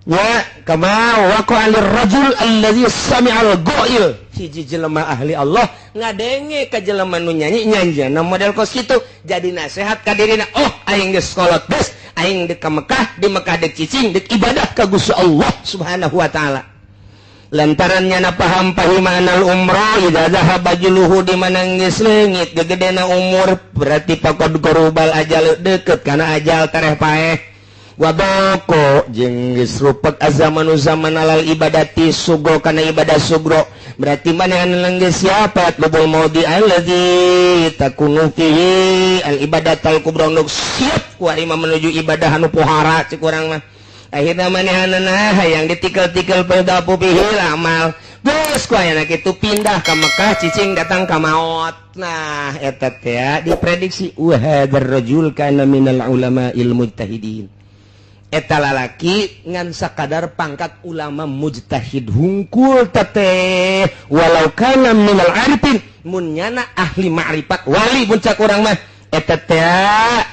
ya kama waqa alir rajul allazi sami'al ghail hiji jelema ahli Allah ngadenge ka jelema nu nyanyi nyanjana model kos kitu jadi nasihat ka dirina oh aing geus kolot geus aing dek ka Mekah di Mekah dek cicing dek ibadah ka Gusti Allah Subhanahu wa taala lantarannya na paham pahimanal umrah idza dhahaba juluhu di mana geus leungit gegedena umur berarti faqad qarubal ajal deukeut kana ajal tareh paeh wadoko jeung geus rupek azamanu zaman alal ibadati sugro kana ibadah sugro berarti manehna geus siapa lubul maudi allazi takunu fihi al ibadatul kubra nuk siap ku ari menuju ibadah anu pohara cik urang mah akhirnya manehna hayang ditikel-tikel pedapu pihil amal terus ku aya kitu pindah ka Mekah cicing datang ka maot nah eta teh diprediksi wa hadzal rajul kana minal ulama'il mujtahidin eta lalaki ngan sakadar pangkat ulama mujtahid hungkul teteh walau kana minal arifin mun nyana ahli ma'rifat wali mun cak urang mah eta teh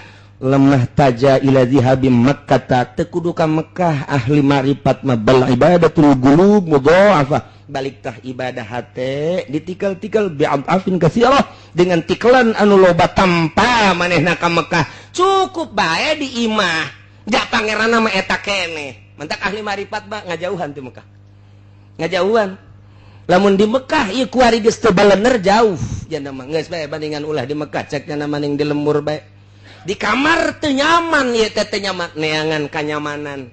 lemah taja ila zihabi Makkah tekudu ka Mekah ahli ma'rifat mah bal ibadatul qulub mudha'afah balik tah ibadah hate ditikal-tikal bi'afin katsirah dengan tikelan anu loba tanpa manehna ka Mekah cukup bae di imah da pangeranna mah eta keneh mentak ahli ma'rifat mah ngajauhan ti Mekah ngajauhan lamun di Mekah ieu kuari geus teu balener jauh jana mah geus bae bandingan ulah di Mekah cek cenah maning di lembur bae di kamar teu nyaman ieu teh nyaman neangan kanyamanan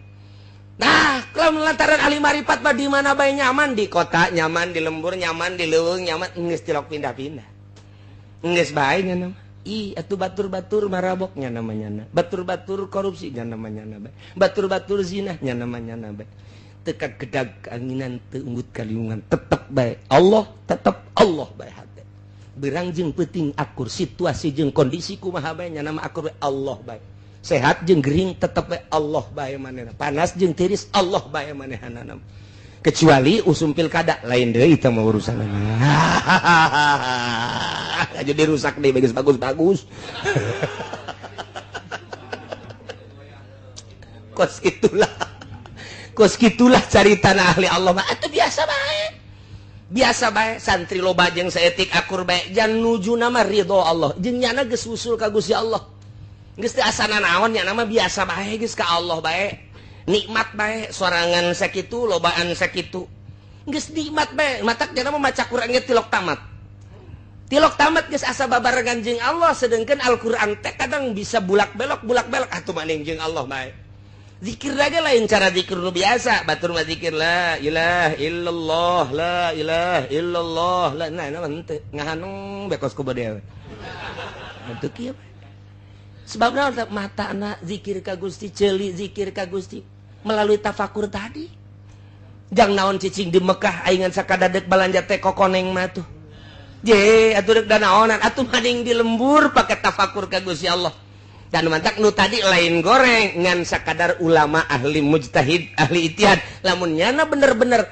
nah kalau lantaran ahli marifat mah di mana bae nyaman di kota nyaman di lembur nyaman di leuweung nyaman geus tilok pindah-pindah geus bae nya mah ih atuh batur-batur marabok nya namanya batur-batur korupsi nya namanya bae batur-batur zina nya namanya bae teu kagedag anginan teu unggut kaliungan tetep bae Allah tetep Allah bae berang jeung peuting akur situasi jeung kondisi kumaha bae nya nama akur Allah bae sehat jeung gering tetep bae Allah bae manehna panas jeung tiris Allah bae manehna kecuali usum pilkada lain deui eta mah urusanna jadi rusak deui bagus kos gitulah caritana ahli Allah mah atuh biasa bae santri loba jeung saeutik akur bae jan nuju nama ridho Allah jeung nyana geus usul ka Gusti Allah geus teu asana naon nya nama biasa bae geus ka Allah bae nikmat bae sorangan sakitu lobaan sakitu geus nikmat bae matak nya nama maca Quran ge tilok tamat geus asa babarengan jeung Allah sedengkeun Al-Qur'an teh kadang bisa bulak-belok atuh maning jeung Allah bae zikir lagi lain cara zikir nu biasa batur mah zikir la ilaha illallah la ilaha illallah la nah henteu ngahanung bekos ku bade we henteu kieu sebab naon matana zikir ka Gusti ceuli zikir ka Gusti melalui tafakur tadi jang naon cicing di Mekah aing ngan sakadadek balanja teh kokoneng mah tuh je atuh deuk da naonan atuh maning di lembur pake tafakur ka Gusti Allah dan mantak nu tadi lain goreng ngan sakadar ulama ahli mujtahid ahli ijtihad lamun nyana bener-bener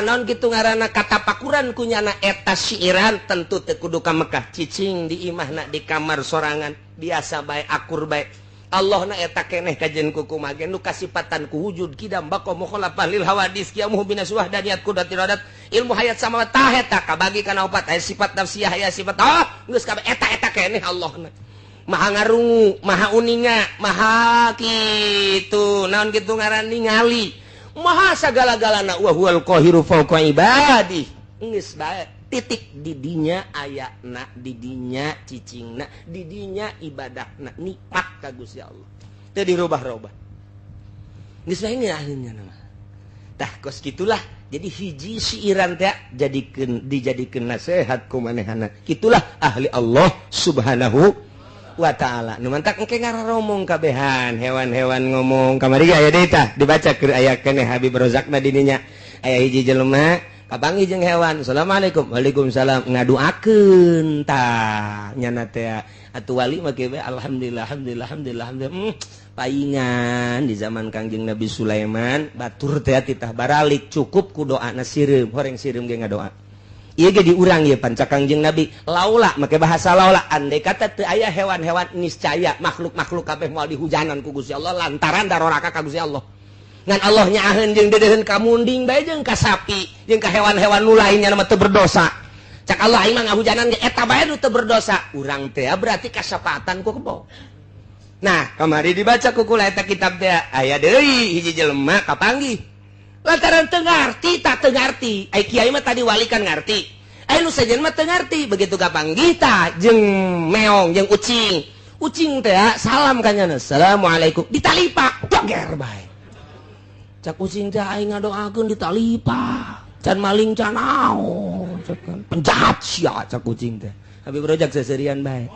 naon kitu ngaranna katapakuran ku nyana eta syiiran tentu teu kudu ka Mekah cicing di imahna di kamar sorangan biasa bae akur bae Allahna eta keneh kajen kuku mage nu kasipatan ku wujud kidam baqo mukhalafah lil hawadis qiyamuh binasuh daniyat kudat iradat ilmu hayat sama tah eta kabagi kana opat aya sifat nafsiyah aya sifat geus kabeh eta keneh Allahna maha ngarungu, maha uninga, maha kitu, naon kitu ngaran ningali, maha sagala-galana wa huwal qahiru fawqa ibadi. Geus bae titik di dinya ayana, di dinya cicingna, di dinya ibadahna, nikmat ka Gusti Allah. Teu dirubah-rubah. Geus bae ngaheunya nama. Tah kos kitulah jadi hiji syiiran teh dijadikeun nasihat ku manehna. Kitulah ahli Allah Subhanahu wa ta'ala nu mantak engke ngararomong kabehan hewan-hewan ngomong kamari aya deui tah dibaca keur aya keneh Habib Rozakna dininya aya hiji jelema kapanggih jeung hewan asalamualaikum waalaikumsalam ngaduakeun tah nyana teh atuh wali mah ge alhamdulillah paingan di zaman Kangjeng Nabi Sulaiman batur teh titah baralik cukup ku doana sireum horeng sireum ge ngadoa ieu ge diurang ieu panca Kangjeng Nabi laula make bahasa laula andai kata teu aya hewan-hewan niscaya makhluk-makhluk kabeh moal dihujanan ku Gusti Allah lantaran daroraka ka Gusti Allah ngan Allah nyaaheun jeung dedeuheun ka munding bae jeung ka sapi jeung ka hewan-hewan nu lainnya mah teu berdosa cak Allah aing mah ngahujanan ge eta bae nu teu berdosa urang teh berarti kasapatan ku kebo Nah kamari dibaca ku kula eta kitab teh aya deui hiji jelema kapanggih lantaran teu ngarti tak teu ngarti ai kiai mah tadi wali kan ngarti ai nu sajen mah teu ngarti begitu kapanggih tah jeung meong jeung ucing teh salam kanyana assalamualaikum ditalipa doger bae cak ucing teh aing ngadoakeun ditalipa can maling can naon penjahat sia cak ucing teh abi brojak seserian bae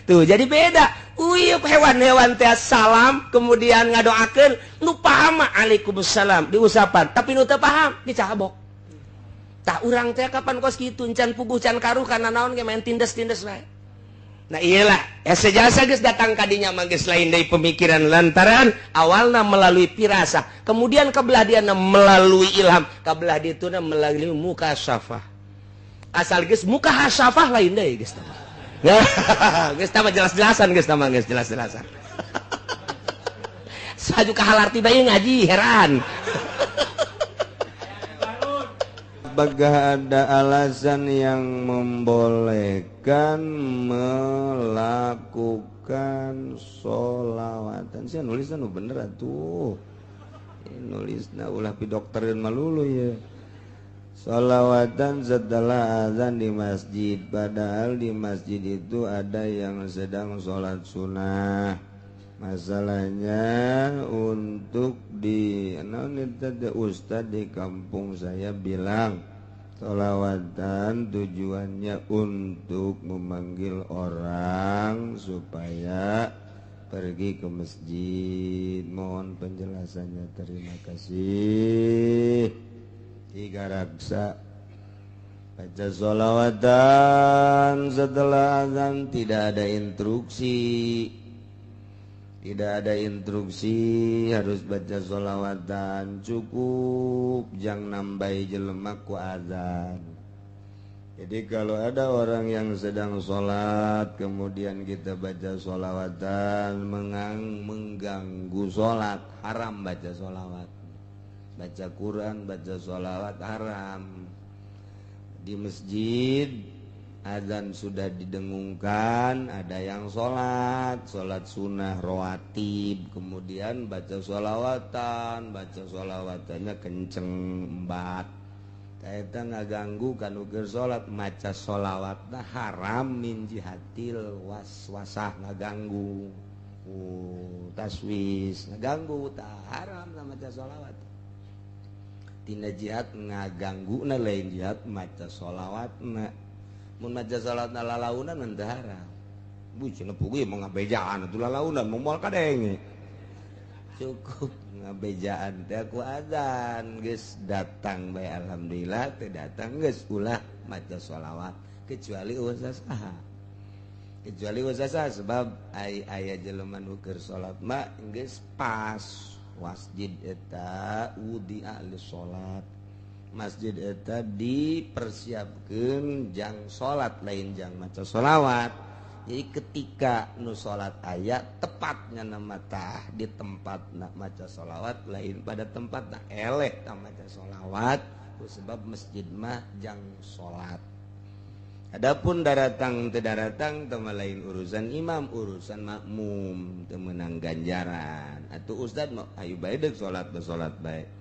tuh jadi beda uyup hewan-hewan teh salam kemudian ngadoakeun nu paham mah Waalaikumsalam diusapan tapi nu teu paham dicabok tah urang teh kapan kos kitu can puguh can karuh kana naon ge main tindes-tindes bae nah iyalah sejasa geus datang ka dinya mah geus lain deui pemikiran lantaran awalna melalui pirasah kemudian kabelah diana melalui ilham kabelah dituna melalui mukasyafah asal geus mukasyafah lain deui geus geus tama jelas-jelasan geus tama geus jelas-jelasan saju kahalarti bae ngaji heran apakah ada alasan yang membolehkan melakukan sholawatan sih nulisnya nu bener atuh nulisna ulah pidokterin malulu ya sholawatan setelah azan di masjid padahal di masjid itu ada yang sedang sholat sunnah masalahnya untuk di Ustadz di kampung saya bilang sholawatan tujuannya untuk memanggil orang supaya pergi ke masjid mohon penjelasannya terima kasih tiga raksa baca sholawatan setelah azan tidak ada instruksi harus baca sholawatan cukup jangan nambahi jelema ku azan jadi kalau ada orang yang sedang sholat kemudian kita baca sholawatan mengganggu sholat haram baca sholawat baca Quran baca sholawat haram di masjid azan sudah didengungkan ada yang sholat sunnah rawatib kemudian baca sholawatannya kenceng embat kaita ngaganggu kanu keur sholat maca sholawatna haram min jihatil waswasah ngaganggu taswis ngaganggu tak haram na maca sholawat tina jihad ngaganggu na lain jihad maca sholawatna mun maca salatna lalaunan mah teu haram bucina puguh mau ngabejaan atuh lalaunan moal kadenge cukup ngabejaan teh ku azan geus datang bae alhamdulillah teu datang geus ulah maca sholawat kecuali usaha sebab aya jelema nu keur salat mah geus pas masjid eta wudi'a lis salat masjid eta dipersiapkan jang salat lain jang maca sholawat jadi ketika nu salat aya tepatnya nama tah di tempat nak maca sholawat lain pada tempat nak eleh tak maca sholawat sebab masjid mah jang salat adapun daratang teu daratang tama lain urusan imam urusan makmum teu meunang ganjaran atuh ustad mah ayo bae deuk salat bae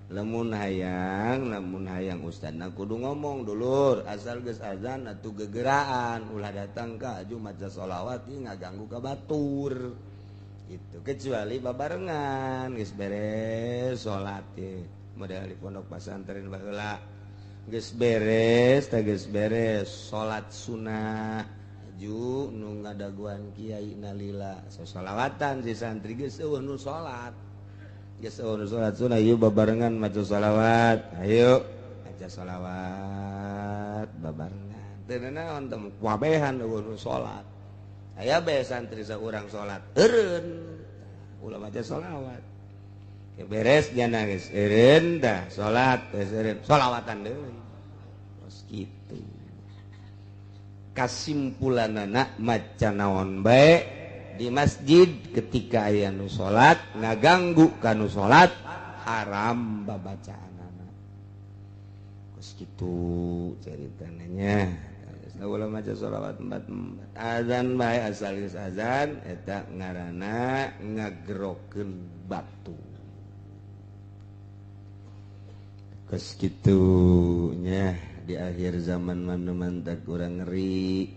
lamun hayang ustadna kudu ngomong dulur asal geus azan atuh gegeraan ulah datang ka aju maca sholawat ieu ngaganggu ka batur itu kecuali babarengan geus beres salat teh model di pondok pesantren baheula geus beres salat sunah aju nu ngadaguan kiai nalila sholawatan si santri geus eueuh nu salat geus sholat sunah yuk babarengan maca sholawat ayo maca sholawat babarengan teu naon teh wabehan eueuh sholat aya bae santri saurang sholat eureun ulah maca sholawat beres jana geus eureun tah sholat geus eureun sholawatan deui tos kitu kasimpulanana maca naon bae di masjid ketika aya nu salat ngaganggu kanu salat haram babacaanana geus kitu ceritanya ulah maca sholawat 4 azan bae asal geus azan eta ngaranna ngagerokeun batu geus kitu nya di akhir zaman mana mantak urang ngeri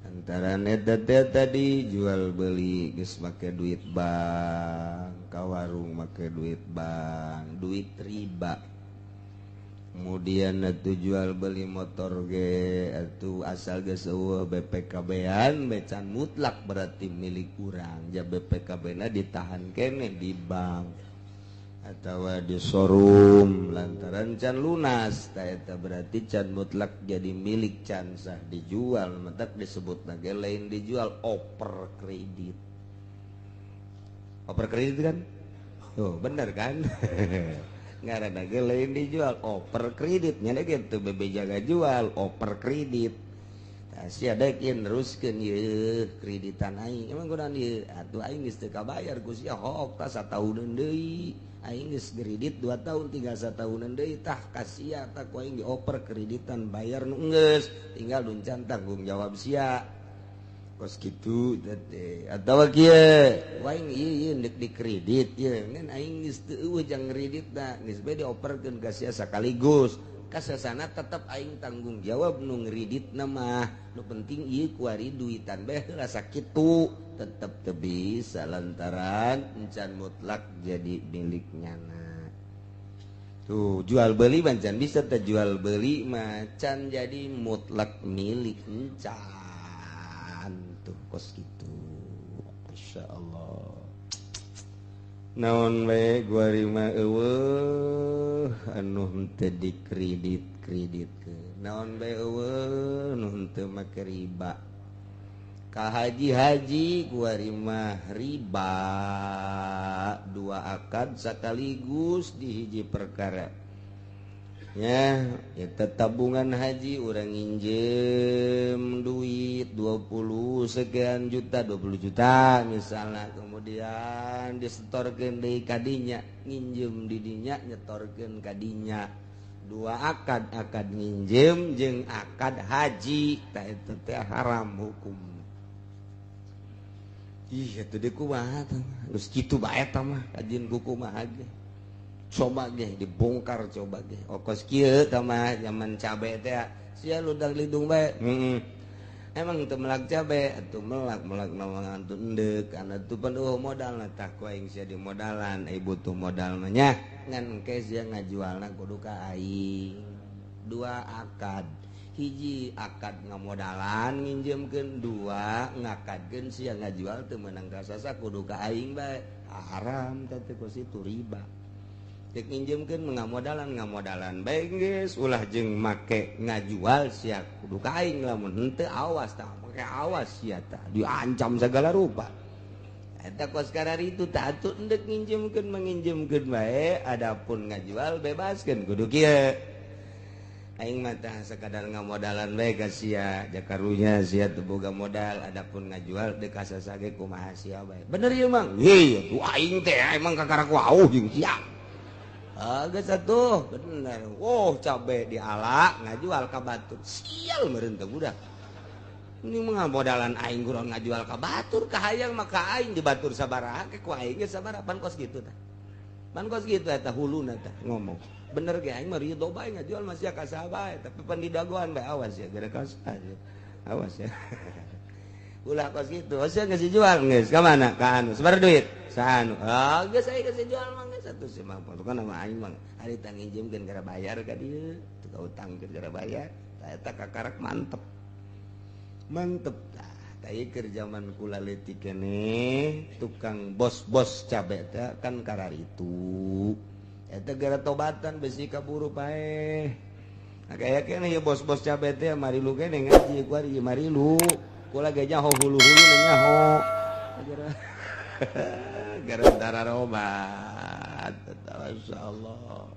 antara eta tadi jual beli geus make duit bank ka warung make duit bank duit riba kemudian atuh jual beli motor ge atuh asal geus eueuh BPKB-an becan mutlak berarti milik urang ja BPKB-na ditahan keneh di bank atawa di showroom lantaran can lunas tah eta berarti can mutlak jadi milik can sah dijual mentak disebutna ge lain dijual oper kredit kan oh bener kan ngaranna ge lain dijual oper kredit nya gitu bebe jaga jual oper kredit tah sia dekin teruskeun ieu kreditan aing emang kunaon ieu atuh aing geus teu kabayar ku sia hook tah satauneun deui aing geus kredit 2 tahun tinggal satauneun deui tah ka sia tah ku aing dioper kreditan bayar nu geus tinggal duncan tanggung jawab sia kos kitu teh atawa kieu waing ieu neuk dikredit ieu ngan aing geus teu eueuh jang kreditna geus bae dioperkeun ka sia sakaligus kasasana tetep aing tanggung jawab nu ngreditna mah nu penting ieu kuari duitan bae heula sakitu tetep teu bisa lantaran encan mutlak jadi miliknyana tuh jual beli bancan bisa teh jual beli mah can jadi mutlak milik encan tuh kos gitu masyaallah naon we guari mah eueuh anu henteu dikredit-kreditkeun naon we eueuh nu henteu make riba ka haji guari mah riba 2 akad sakaligus di hiji perkara ya eta tabungan haji urang nginjem duit 20 sekian juta 20 juta misalnya kemudian disetorkeun deui ka dinya nginjem di dinya nyetorkeun ka dinya 2 akad nginjem jeung akad haji tah eta teh haram hukum ih atuh deui kumaha tah geus kitu bae tah mah kajieun kumaha ge coba ge dibongkar coba ge okos kieu tah mah zaman cabe teh sia ludag lidung bae emang teu melak cabe atuh melak nawangan teu endek kana teu paneuh modal tah ku aing sia di modalan ai butuh modal mah nya ngan engke sia ngajualna kudu ka aing 2 akad hiji akad ngamodalan nginjemkeun 2 ngakadkeun sia ngajual teu meunang ka sasa kudu ka aing bae haram teh teh kos itu riba cek nginjemkeun ngamodalan bae geus ulah jeung make ngajual sia kudu ka aing lamun henteu awas tah make awas sia tah diancam segala rupa eta kos kararitu tah atuh endek nginjemkeun manginjemkeun bae adapun ngajual bebaskeun kudu kieu aing mah tah sakadar ngamodalan bae ka sia jakarunya sia teu boga modal adapun ngajual deuk ka sasage kumaha sia bae bener ieu mang heuh atuh aing teh emang kakaraku auh jeung sia geus atuh bener cabe diala ngajual ka batur sial meureun teh budak ini mah modalan aing guron ngajual ka batur kahayang maka aing di batur sabaraha ke ku aing geus sabaraha pan kos kitu tah pan kos kitu eta huluna tah ngomong bener ge aing mah ridho bae ngajual masih ka saha bae tapi pan di dagoan bae awas ya gara ka awas ya ulah kos kitu sia geus dijual geus ka mana ka anu sabar duit saanu geus aya geus dijual mah geus atuh si mah pokona mah aing mah ari tang nginjemkeun gara bayar ka dieu teu ka utangkeun gara bayar tah eta kakarak mantep tah tah ieu keur zaman kula leutik keneh tukang bos-bos cabe teh kan kararitu eta gara tobatan besi kaburu pae kaya keneh ieu bos-bos cabe teh marilu keneh ngaji ku ari marilu kula ge nyaho hulu-hulu nyaho gara dararobat masyaallah